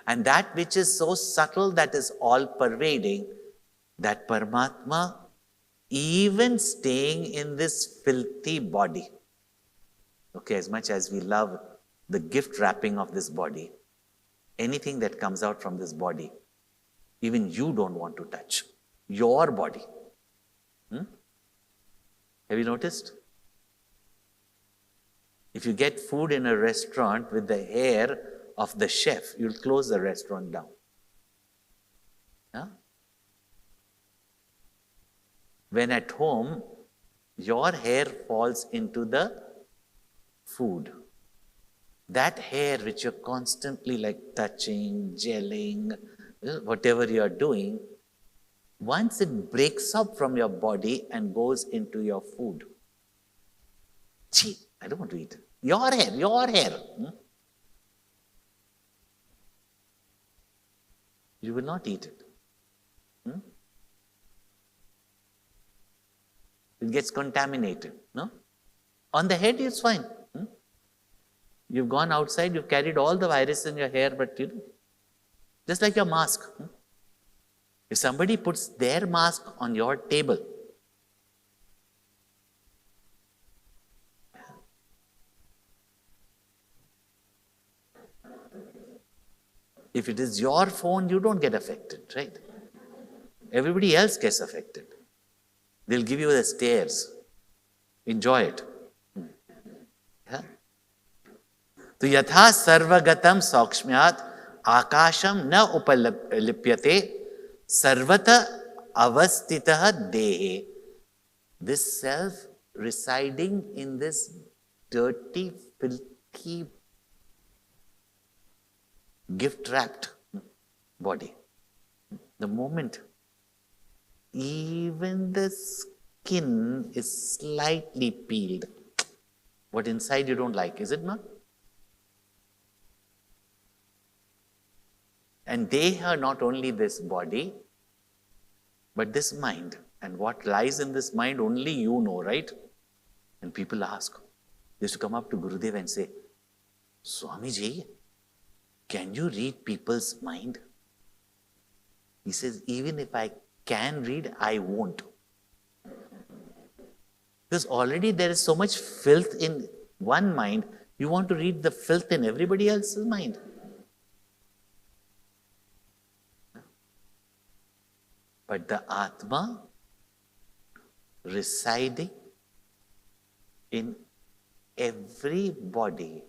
and that which is so subtle that is all pervading, that Paramatma even staying in this filthy body. Okay, as much as we love the gift wrapping of this body, anything that comes out from this body, even you don't want to touch. Your body. Have you noticed? If you get food in a restaurant with the hair of the chef, you'll close the restaurant down. Huh? When at home, your hair falls into the food. That hair which you're constantly like touching, gelling, whatever you're doing, once it breaks up from your body and goes into your food. Gee, I don't want to eat it. Your hair. You will not eat it. It gets contaminated. No? On the head, it's fine. You've gone outside, you've carried all the virus in your hair, but just like your mask. If somebody puts their mask on your table, if it is your phone, you don't get affected, right? Everybody else gets affected. They'll give you the stares. Enjoy it. तो यथा सर्वगतम सौक्ष्म्यात् आकाशम न उपलिप्यते सर्वत अवस्थितः देहे. This self residing in this dirty, filthy, gift-wrapped body. The moment even the skin is slightly peeled, what inside you don't like, is it not? And they are not only this body, but this mind. And what lies in this mind, only you know, right? And people ask, they used to come up to Gurudev and say, Swamiji, can you read people's mind? He says, even if I can read, I won't. Because already there is so much filth in one mind, you want to read the filth in everybody else's mind. But the Atma residing in every body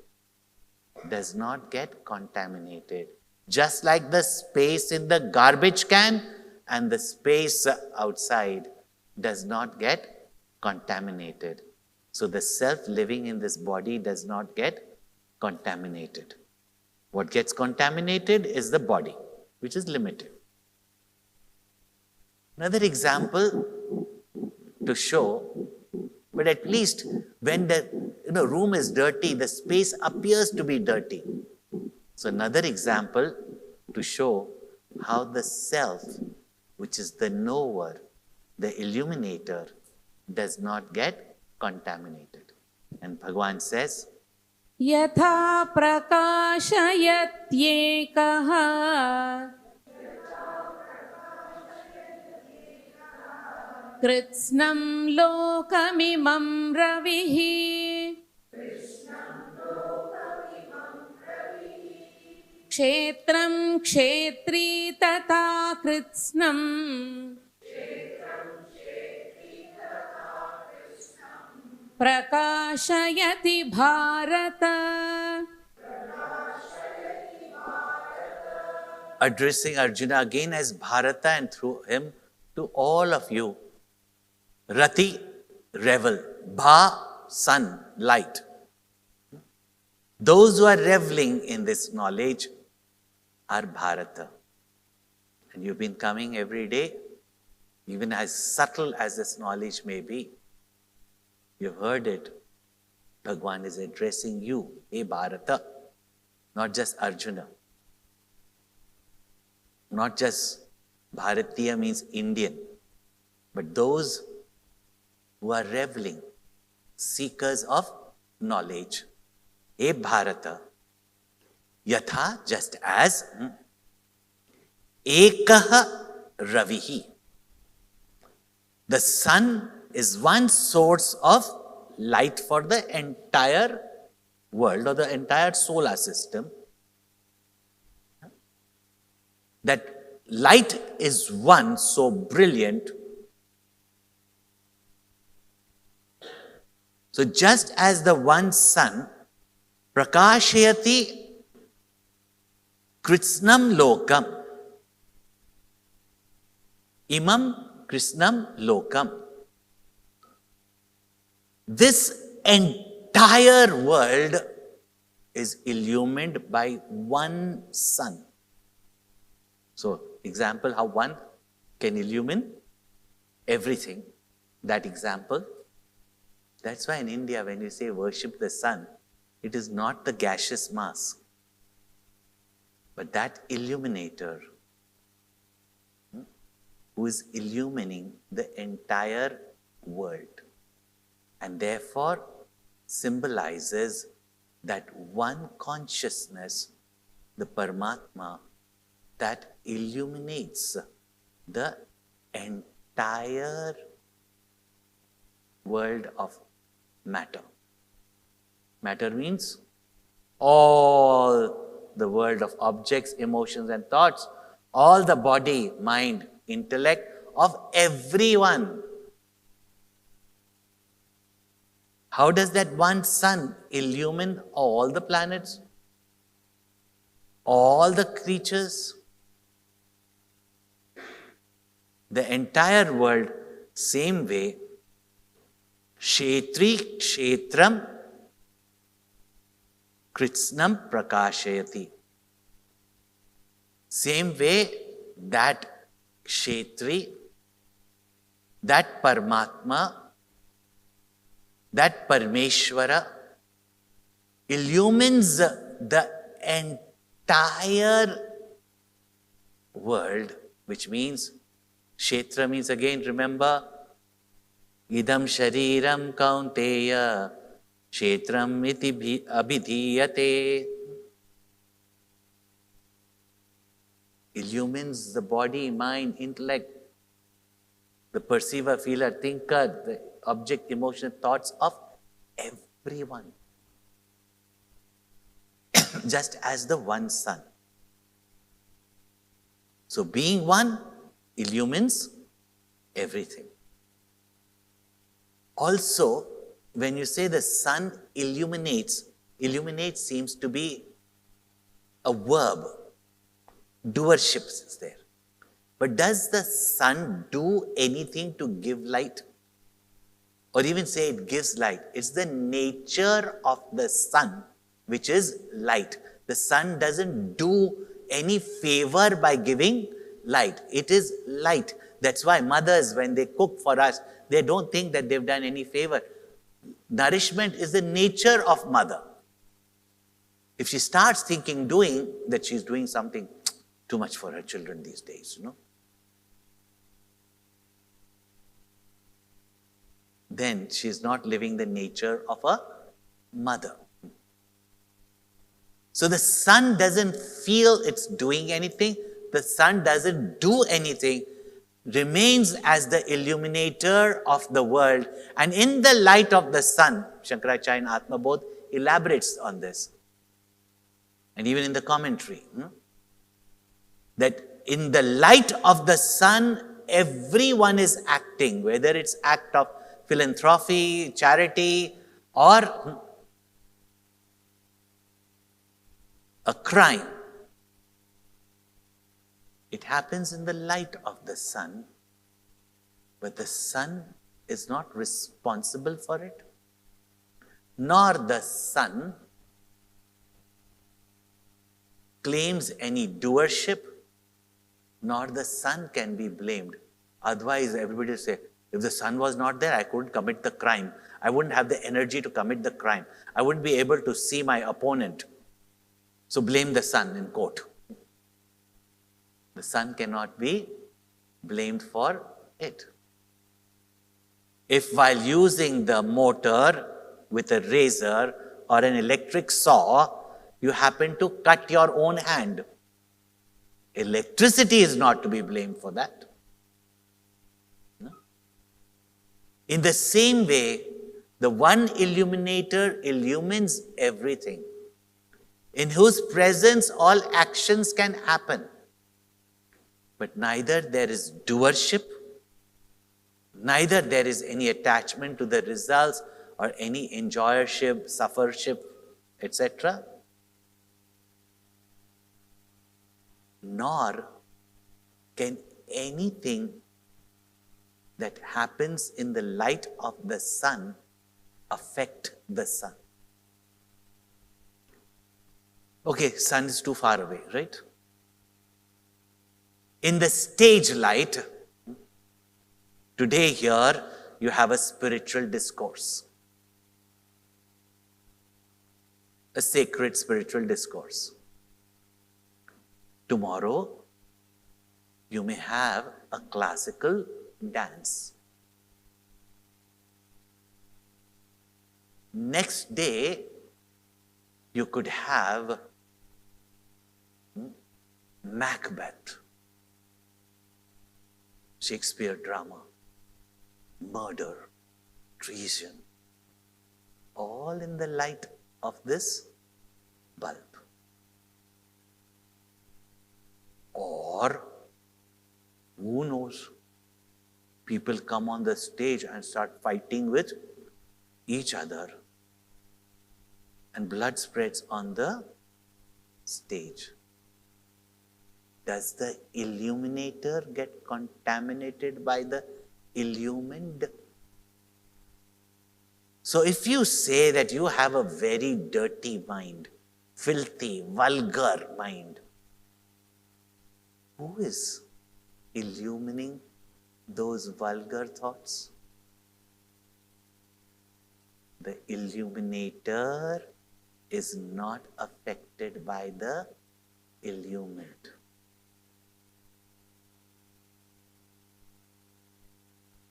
does not get contaminated. Just like the space in the garbage can and the space outside does not get contaminated. So the self living in this body does not get contaminated. What gets contaminated is the body, which is limited. Another example to show, but at least when the room is dirty, the space appears to be dirty. So another example to show how the self, which is the knower, the illuminator, does not get contaminated. And Bhagavan says, Yatha prakashayat Kritsnam lokamimam ravihi क्षेत्रं क्षेत्री तथा कृत्स्नं प्रकाशयति Bharat. Addressing Arjuna again as Bharata and through him to all of you. Rati, revel. Bha, sun, light. Those who are reveling in this knowledge are Bharata. And you've been coming every day, even as subtle as this knowledge may be. You've heard it. Bhagwan is addressing you, hey Bharata, not just Arjuna. Not just Bharatiya means Indian, but those who are reveling, seekers of knowledge. Hey Bharata, yatha, just as ekaha ravihi. The sun is one source of light for the entire world or the entire solar system. That light is one so brilliant. So just as the one sun, prakashayati kritsnam lokam, imam krishnam lokam. This entire world is illumined by one sun. So, example how one can illumine everything. That example. That's why in India, when you say worship the sun, it is not the gaseous mass, but that illuminator who is illumining the entire world and therefore symbolizes that one consciousness, the Paramatma, that illuminates the entire world of matter. Matter means all the world of objects, emotions and thoughts, all the body, mind, intellect of everyone. How does that one sun illumine all the planets, all the creatures? The entire world, same way, Kshetri Kshetram Kritsnam Prakashayati. Same way that Kshetri, that Paramatma, that Parameshwara illumines the entire world, which means Kshetra means again, remember, idam shariram kaunteya kshetram iti abhidhiyate. Illumines the body, mind, intellect, the perceiver, feeler, thinker, the object, emotion, thoughts of everyone. Just as the one sun. So being one illumines everything. Also, when you say the sun illuminates, illuminate seems to be a verb. Doership is there. But does the sun do anything to give light? Or even say it gives light. It's the nature of the sun which is light. The sun doesn't do any favor by giving light. It is light. That's why mothers, when they cook for us, they don't think that they've done any favor. Nourishment is the nature of mother. If she starts thinking, doing, that she's doing something too much for her children these days, then she's not living the nature of a mother. So the sun doesn't feel it's doing anything. The sun doesn't do anything. Remains as the illuminator of the world. And in the light of the sun, Shankaracharya in Atma Bodh elaborates on this. and even in the commentary, that in the light of the sun, everyone is acting, whether it's act of philanthropy, charity, or a crime. It happens in the light of the sun, but the sun is not responsible for it, nor the sun claims any doership, nor the sun can be blamed. Otherwise, everybody will say, if the sun was not there, I couldn't commit the crime. I wouldn't have the energy to commit the crime. I wouldn't be able to see my opponent. So blame the sun in court. The sun cannot be blamed for it. If while using the motor with a razor or an electric saw, you happen to cut your own hand, electricity is not to be blamed for that. No? In the same way, the one illuminator illumines everything, in whose presence all actions can happen. But neither there is doership, neither there is any attachment to the results or any enjoyership, suffership, etc. Nor can anything that happens in the light of the sun affect the sun. Okay, sun is too far away, right? In the stage light, today here you have a spiritual discourse, a sacred spiritual discourse. Tomorrow, you may have a classical dance. Next day, you could have Macbeth, Shakespeare drama, murder, treason, all in the light of this bulb. Or, who knows, people come on the stage and start fighting with each other, and blood spreads on the stage. Does the illuminator get contaminated by the illumined? So if you say that you have a very dirty mind, filthy, vulgar mind, who is illumining those vulgar thoughts? The illuminator is not affected by the illumined.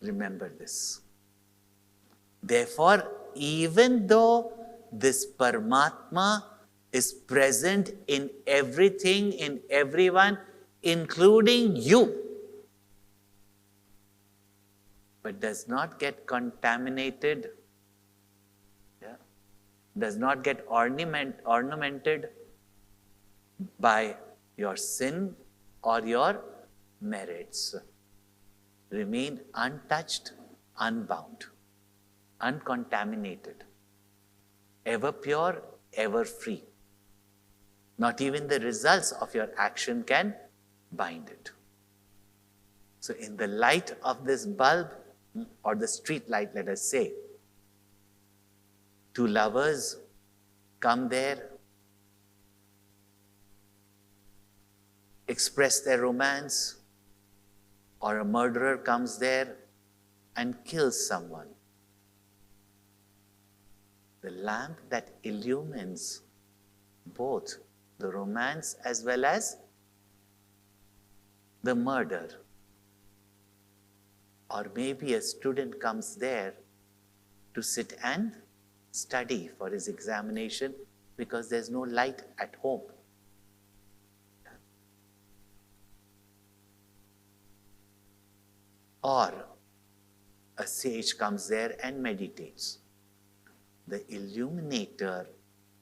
Remember this. Therefore, even though this Paramatma is present in everything, in everyone, including you, but does not get contaminated, does not get ornamented by your sin or your merits. Remain untouched, unbound, uncontaminated, ever pure, ever free. Not even the results of your action can bind it. So in the light of this bulb, or the street light, let us say, two lovers come there, express their romance, or a murderer comes there and kills someone. The lamp that illumines both the romance as well as the murder. Or maybe a student comes there to sit and study for his examination because there's no light at home. Or a sage comes there and meditates. The illuminator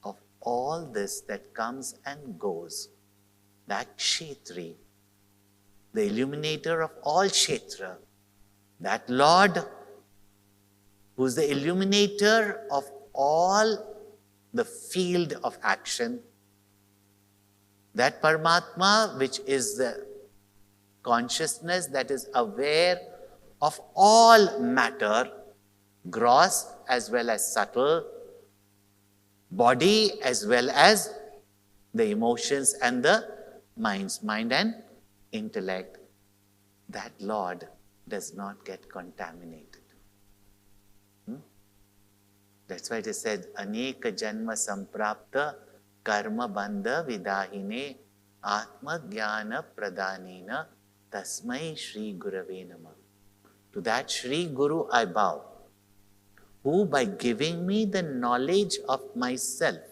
of all this that comes and goes, that Kshetri, the illuminator of all Kshetra, that Lord who's the illuminator of all the field of action, that Paramatma which is the consciousness that is aware of all matter, gross as well as subtle, body as well as the emotions and the mind and intellect, that Lord does not get contaminated. That's why it is said, Aneka Janma Samprapta Karma Bandha Vidahine Atma Jnana Pradhanina Tasmai Shri Gurave Namah. To that Shri Guru I bow, who by giving me the knowledge of myself,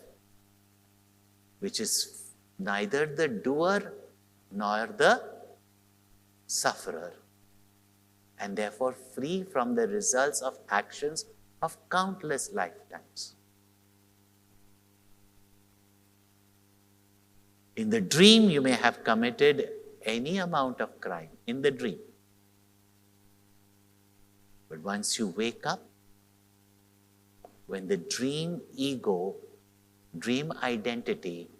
which is neither the doer nor the sufferer, and therefore free from the results of actions of countless lifetimes. In the dream, you may have committed any amount of crime, in the dream. But once you wake up, when the dream ego, dream identity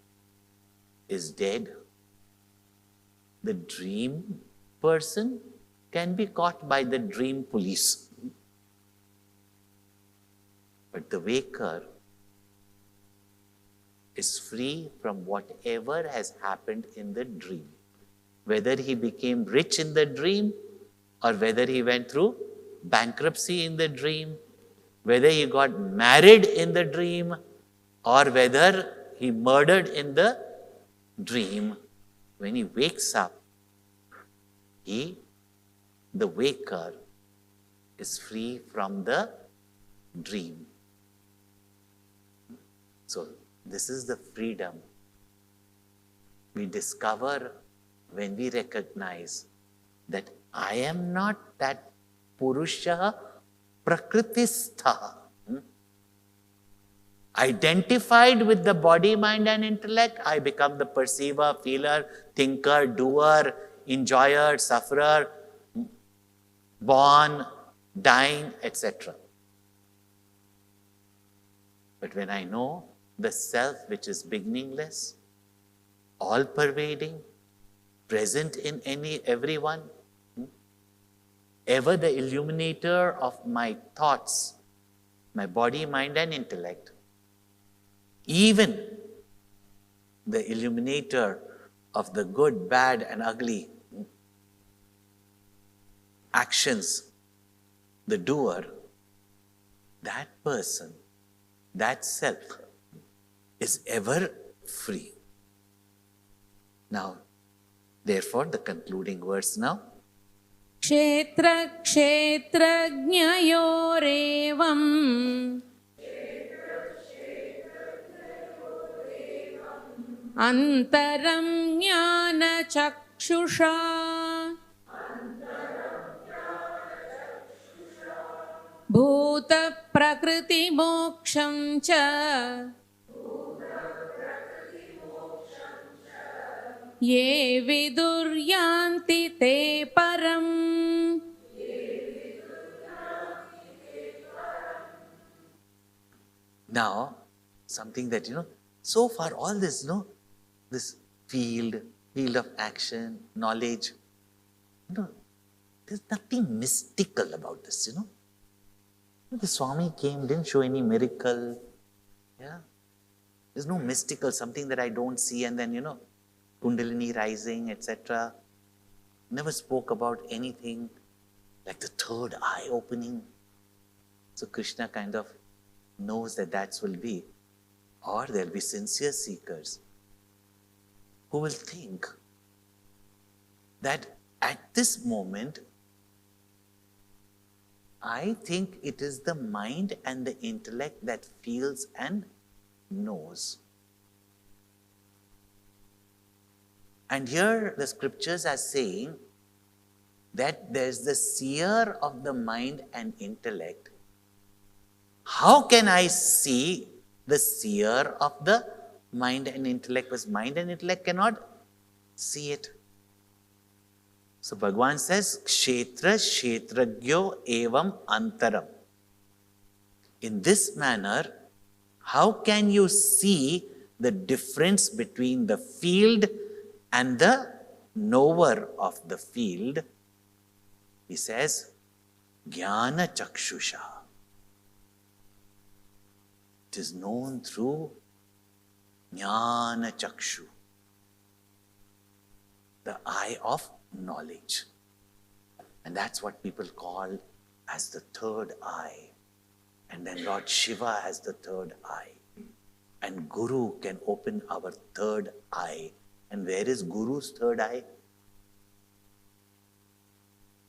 is dead, the dream person can be caught by the dream police. But the waker is free from whatever has happened in the dream. Whether he became rich in the dream, or whether he went through bankruptcy in the dream, whether he got married in the dream, or whether he murdered in the dream, when he wakes up, the waker, is free from the dream. So this is the freedom we discover when we recognize that I am not that Purusha Prakristha, identified with the body, mind and intellect. I become the perceiver, feeler, thinker, doer, enjoyer, sufferer, born, dying, etc. But when I know the self which is beginningless, all-pervading, present in everyone, ever the illuminator of my thoughts, my body, mind and intellect, even the illuminator of the good, bad and ugly actions, the doer, that person, that self is ever free. Now, therefore, the concluding verse now. Kshetra kshetrajnayorevam antaram jnana chakshusha bhuta prakriti moksham cha ye viduryanti te param. Now, something that, so far all this, this field of action, knowledge, there's nothing mystical about this, The Swami came, didn't show any miracle. Yeah. There's no mystical, something that I don't see and then, Kundalini rising, etc. Never spoke about anything like the third eye opening. So Krishna kind of knows that will be. Or there'll be sincere seekers who will think that at this moment, I think it is the mind and the intellect that feels and knows. And here the scriptures are saying that there's the seer of the mind and intellect. How can I see the seer of the mind and intellect, because mind and intellect cannot see it. So Bhagavan says, Kshetra Kshetragyo Evam Antaram. In this manner, how can you see the difference between the field and the knower of the field? He says, Jnana Chakshusha. It is known through Jnana Chakshu, the eye of knowledge. And that's what people call as the third eye. And then Lord Shiva has the third eye. And Guru can open our third eye. And where is Guru's third eye?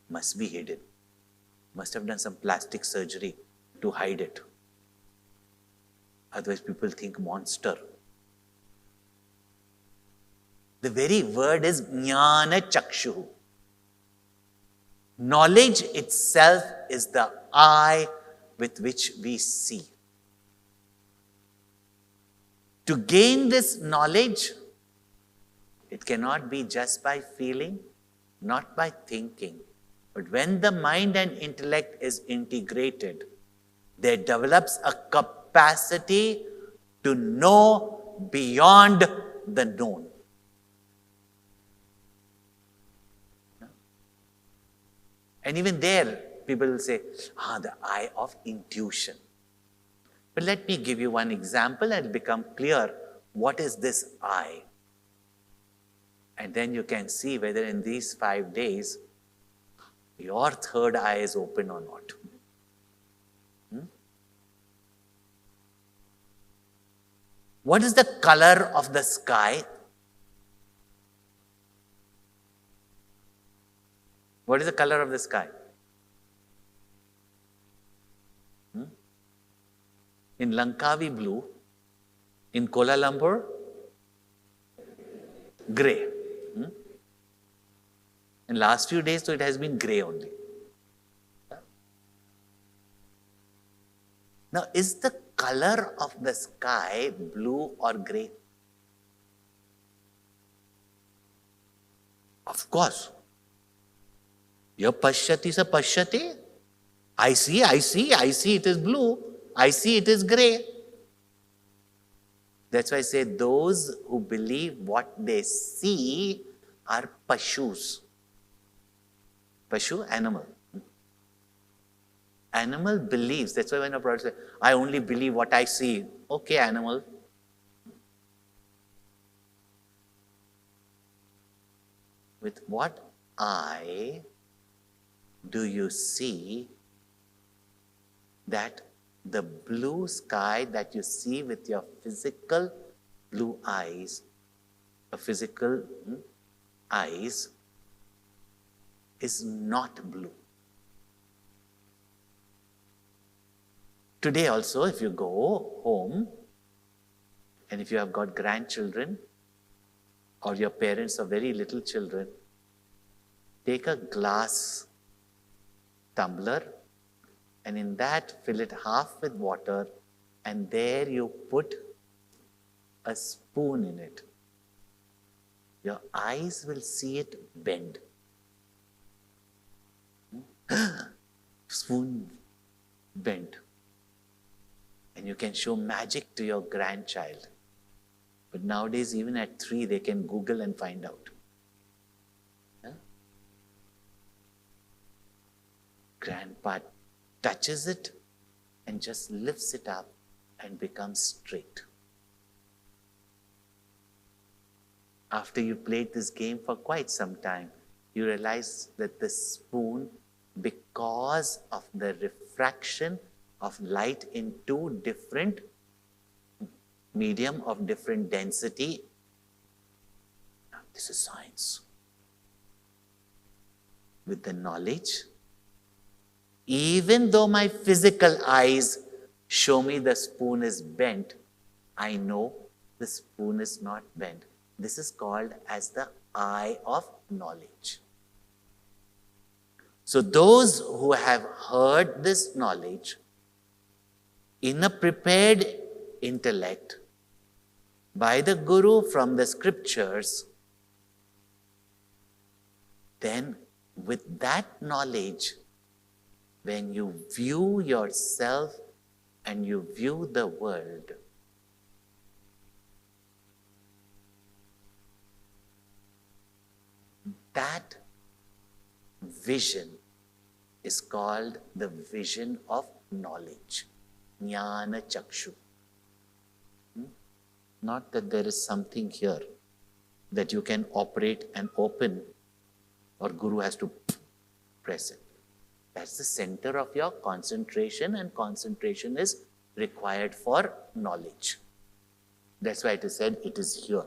Must be hidden. Must have done some plastic surgery to hide it. Otherwise people think monster. The very word is Jnana Chakshu. Knowledge itself is the eye with which we see. To gain this knowledge, it cannot be just by feeling, not by thinking. But when the mind and intellect is integrated, there develops a capacity to know beyond the known. And even there, people will say, the eye of intuition. But let me give you one example and it'll become clear what is this eye. And then you can see whether in these 5 days, your third eye is open or not. What is the color of the sky? What is the color of the sky? In Langkawi, blue. In Kuala Lumpur, grey. In last few days, so it has been grey only. Now, is the color of the sky blue or grey? Of course. Your pashyati sa pashyati. I see it is blue. I see it is grey. That's why I say those who believe what they see are pashus. Pashu, animal. Animal believes. That's why when a prophet says, I only believe what I see. Okay, animal. With what eye do you see that the blue sky that you see with your physical blue eyes, physical eyes, is not blue? Today also, if you go home, and if you have got grandchildren, or your parents are very little children, take a glass tumbler, and in that fill it half with water, and there you put a spoon in it. Your eyes will see it bend. Spoon bent. And you can show magic to your grandchild. But nowadays, even at 3, they can Google and find out. Grandpa touches it and just lifts it up and becomes straight. After you played this game for quite some time, you realize that the spoon, because of the refraction of light in 2 different medium of different density, this is science. With the knowledge, even though my physical eyes show me the spoon is bent, I know the spoon is not bent. This is called as the eye of knowledge. So those who have heard this knowledge in a prepared intellect by the Guru from the scriptures, then with that knowledge, when you view yourself and you view the world, that vision is called the vision of knowledge. Jnana Chakshu. Not that there is something here that you can operate and open, or Guru has to press it. That's the center of your concentration, and concentration is required for knowledge. That's why it is said it is here.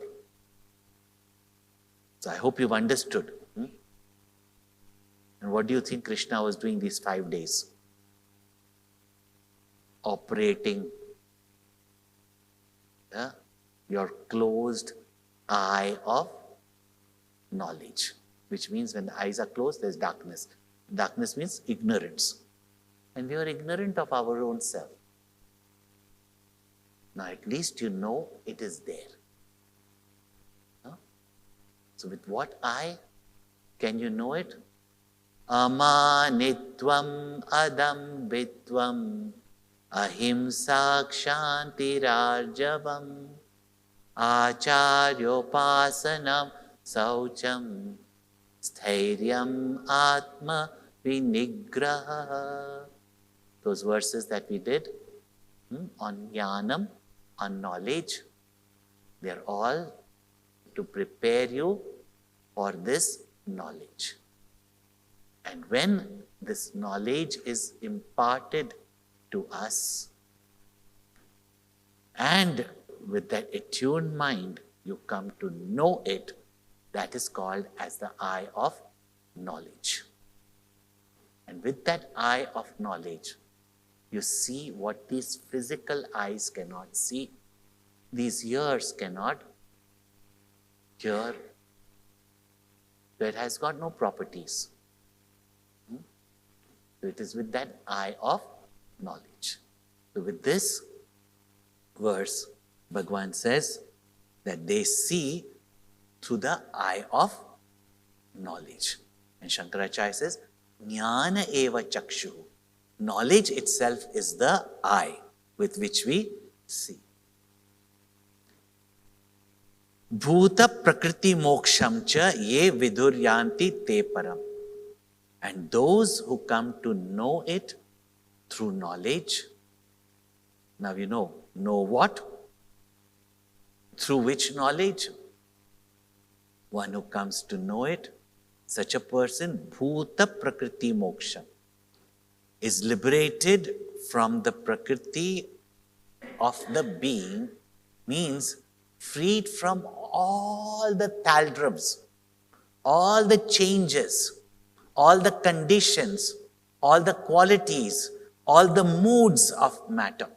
So I hope you've understood. And what do you think Krishna was doing these 5 days? Operating your closed eye of knowledge. Which means when the eyes are closed, there's darkness. Darkness means ignorance. And we are ignorant of our own self. Now at least you know it is there. So with what eye can you know it? Amanitvam adambitvam ahimsa kshantirarjavam acharyopasanam saucham sthairyam atma vinigraha. Those verses that we did on jnanam, on knowledge, they are all to prepare you for this knowledge. And when this knowledge is imparted to us, and with that attuned mind, you come to know it, that is called as the eye of knowledge. And with that eye of knowledge, you see what these physical eyes cannot see, these ears cannot hear. So it has got no properties. So it is with that eye of knowledge. So with this verse, Bhagavan says that they see through the eye of knowledge. And Shankaracharya says, Jnana eva chakshu. Knowledge itself is the eye with which we see. Bhuta prakriti moksham cha ye viduryanti te param. And those who come to know it through knowledge, now you know what? Through which knowledge? One who comes to know it, such a person, bhuta prakriti moksham, is liberated from the prakriti of the being, means freed from all the taldrums, all the changes, all the conditions, all the qualities, all the moods of matter.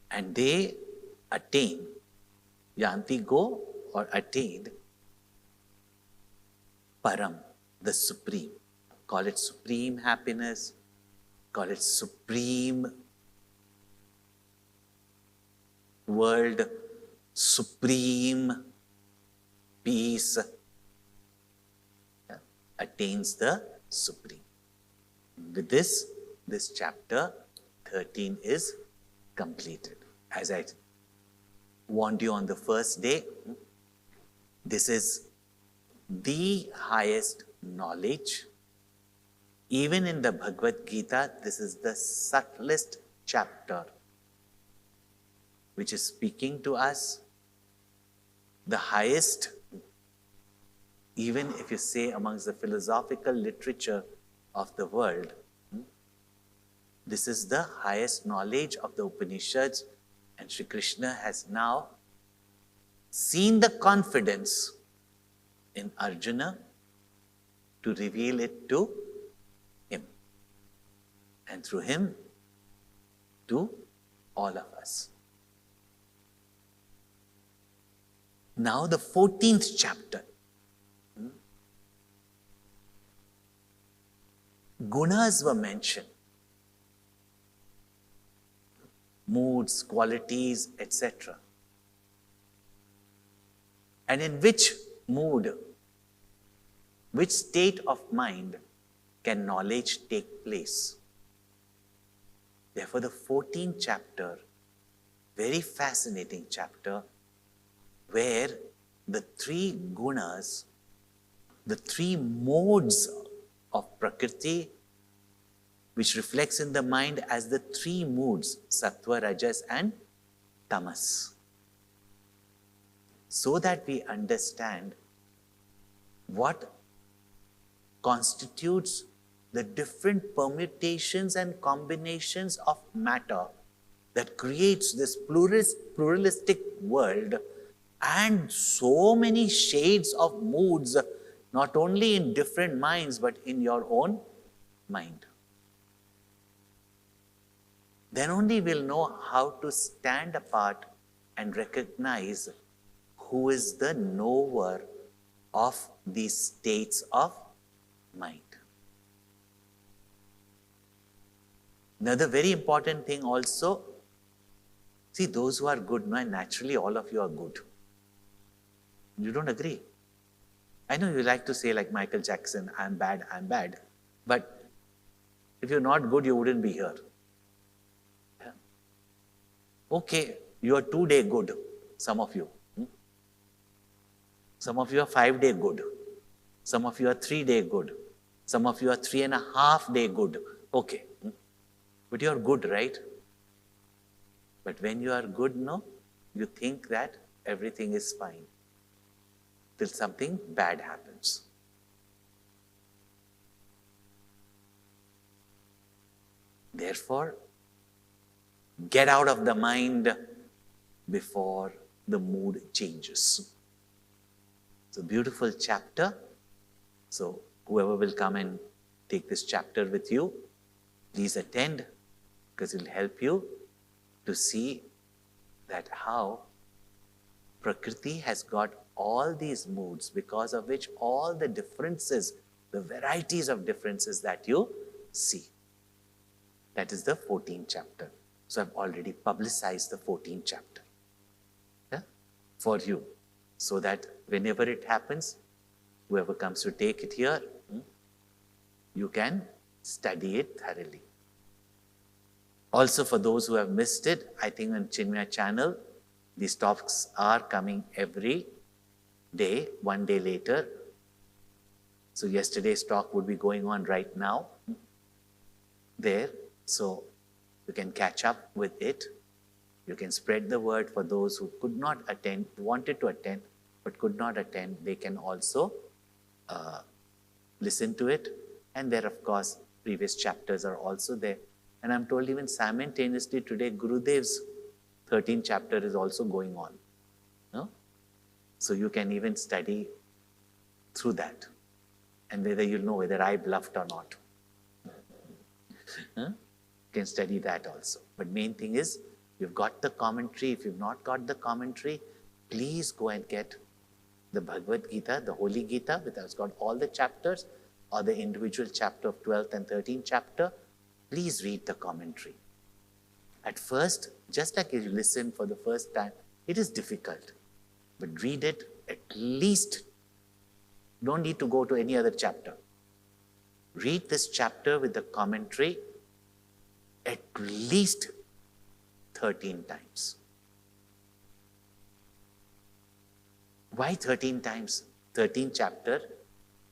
And they attain, yanti go or attained, param, the supreme. Call it supreme happiness, call it supreme world, supreme peace, attains the supreme. With this chapter 13 is completed. As I warned you on the first day, this is the highest knowledge. Even in the Bhagavad Gita, this is the subtlest chapter, which is speaking to us. The highest, even if you say amongst the philosophical literature of the world, this is the highest knowledge of the Upanishads, and Shri Krishna has now seen the confidence in Arjuna to reveal it to him, and through him to all of us. Now the 14th chapter. Gunas were mentioned. moods, qualities, etc. And in which mood, which state of mind can knowledge take place? Therefore, the 14th chapter, very fascinating chapter, where the three gunas, the three modes of Prakriti, which reflects in the mind as the three moods, Sattva, Rajas and Tamas. So that we understand what constitutes the different permutations and combinations of matter that creates this pluralistic world and so many shades of moods, not only in different minds, but in your own mind. Then only we'll know how to stand apart and recognize who is the knower of these states of mind. Another very important thing also, see, those who are good, naturally all of you are good. You don't agree? I know you like to say like Michael Jackson, I'm bad, but if you're not good, you wouldn't be here. Yeah. Okay, you are 2-day good, some of you. Some of you are 5-day good. Some of you are 3-day good. Some of you are 3.5-day good. Okay. But you are good, right? But when you are good, you think that everything is fine till something bad happens. Therefore, get out of the mind before the mood changes. It's a beautiful chapter. So whoever will come and take this chapter with you, please attend, because it will help you to see that how Prakriti has got all these moods, because of which all the differences, the varieties of differences that you see. That is the 14th chapter. So I've already publicized the 14th chapter for you, so that whenever it happens, whoever comes to take it here, you can study it thoroughly. Also, for those who have missed it, I think on ChinmayaChannel, these talks are coming every day, one day later. So yesterday's talk would be going on right now there. So you can catch up with it. You can spread the word for those who could not attend, wanted to attend, but could not attend. They can also listen to it. And there, of course, previous chapters are also there. And I'm told even simultaneously today, Gurudev's 13th chapter is also going on. No? So you can even study through that. And whether you'll know whether I bluffed or not. You can study that also. But main thing is, you've got the commentary. If you've not got the commentary, please go and get the Bhagavad Gita, the Holy Gita, which has got all the chapters, or the individual chapter of 12th and 13th chapter. Please read the commentary. At first, just like you listen for the first time, it is difficult. But read it at least. Don't need to go to any other chapter. Read this chapter with the commentary at least 13 times. Why 13 times? 13th chapter.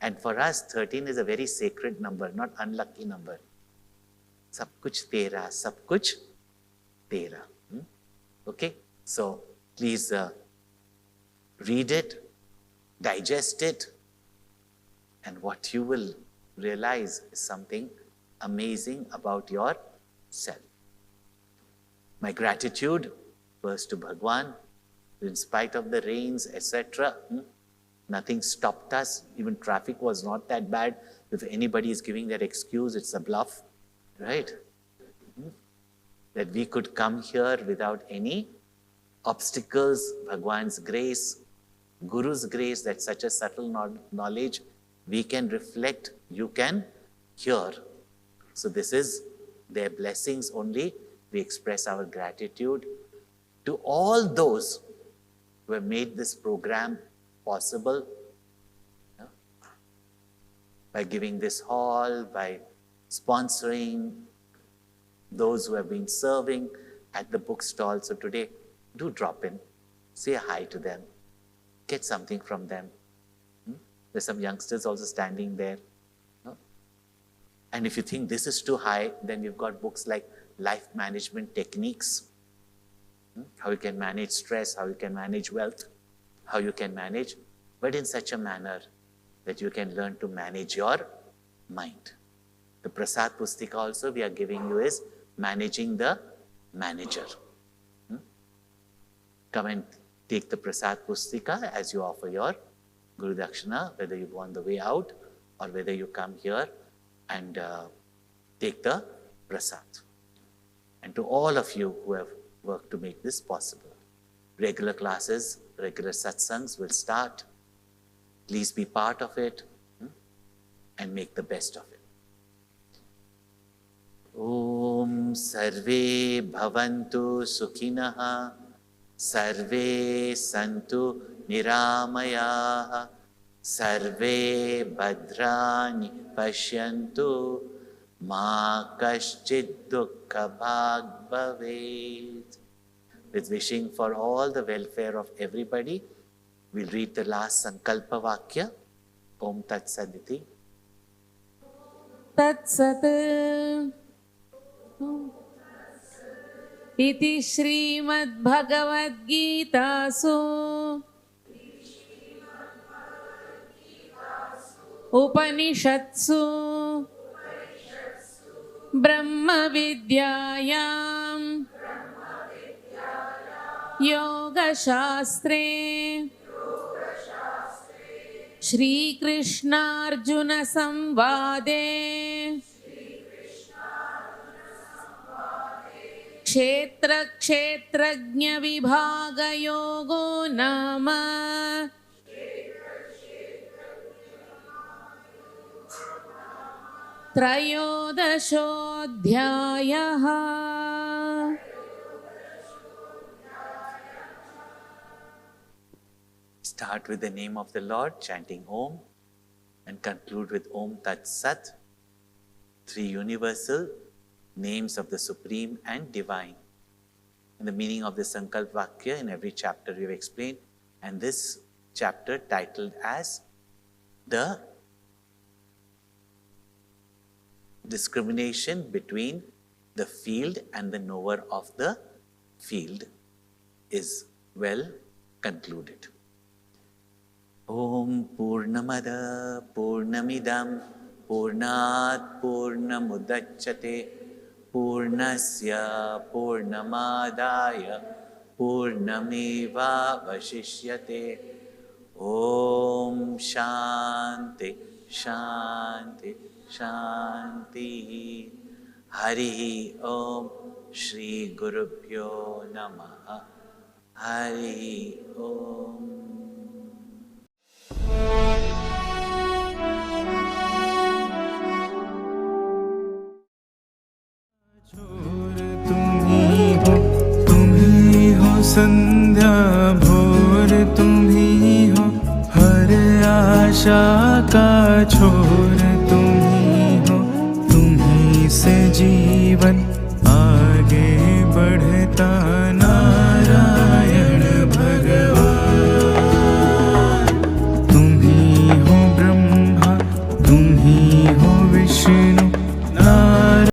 And for us, 13 is a very sacred number, not unlucky number. Sab kuch tera, sab kuch tera. Okay? So, please read it, digest it, and what you will realize is something amazing about yourself. My gratitude first to Bhagwan, in spite of the rains, etc. Nothing stopped us. Even traffic was not that bad. If anybody is giving that excuse, it's a bluff, right? That we could come here without any obstacles, Bhagwan's grace, Guru's grace, that such a subtle knowledge we can reflect, you can hear. So this is their blessings only, we express our gratitude to all those who have made this program possible, by giving this hall, by sponsoring those who have been serving at the bookstall. So today, do drop in, say hi to them, get something from them. There's some youngsters also standing there. And if you think this is too high, then you've got books like Life Management Techniques, how you can manage stress, how you can manage wealth, how you can manage, but in such a manner that you can learn to manage your mind. The Prasad Pustika also we are giving you is Managing the Manager. Come and take the Prasad Pustika as you offer your Guru Dakshina, whether you go on the way out or whether you come here and take the Prasad. And to all of you who have worked to make this possible, regular classes, regular satsangs will start. Please be part of it and make the best of it. Om Sarve Bhavantu Sukhinaha Sarve Santu Niramayaha Sarve Bhadrani Pashyantu Ma Kaschid Dukkha Bhag Bhavet. With wishing for all the welfare of everybody, we'll read the last Sankalpa Vakya. Om Tat Saditi. Tat Sat. Iti Srimad Bhagavad Gita Su Upanishatsu Brahma Vidyayam Yoga Shastre Shri Krishna Arjuna Samvade Kshetra Kshetrajna Vibhaga Yogo Nama Trayodashodhyayaha. Start with the name of the Lord, chanting Om, and conclude with Om Tat Sat, three universal names of the Supreme and Divine. And the meaning of the Sankalp Vakya in every chapter we have explained, and this chapter titled as the discrimination between the field and the knower of the field is well concluded. Om Purnamada Purnamidam Purnat Purnamudachyate Purnasya Purnamadaya Purnameva Vashishyate. Om Shanti Shanti Shanti. Hari Om. Shri Gurubhyo Namaha. Hari Om. तुम्ही हो संध्या भोर, तुम्ही हो हर आशा का छोर, तुम्ही हो, तुम्ही से जीवन आगे बढ़ता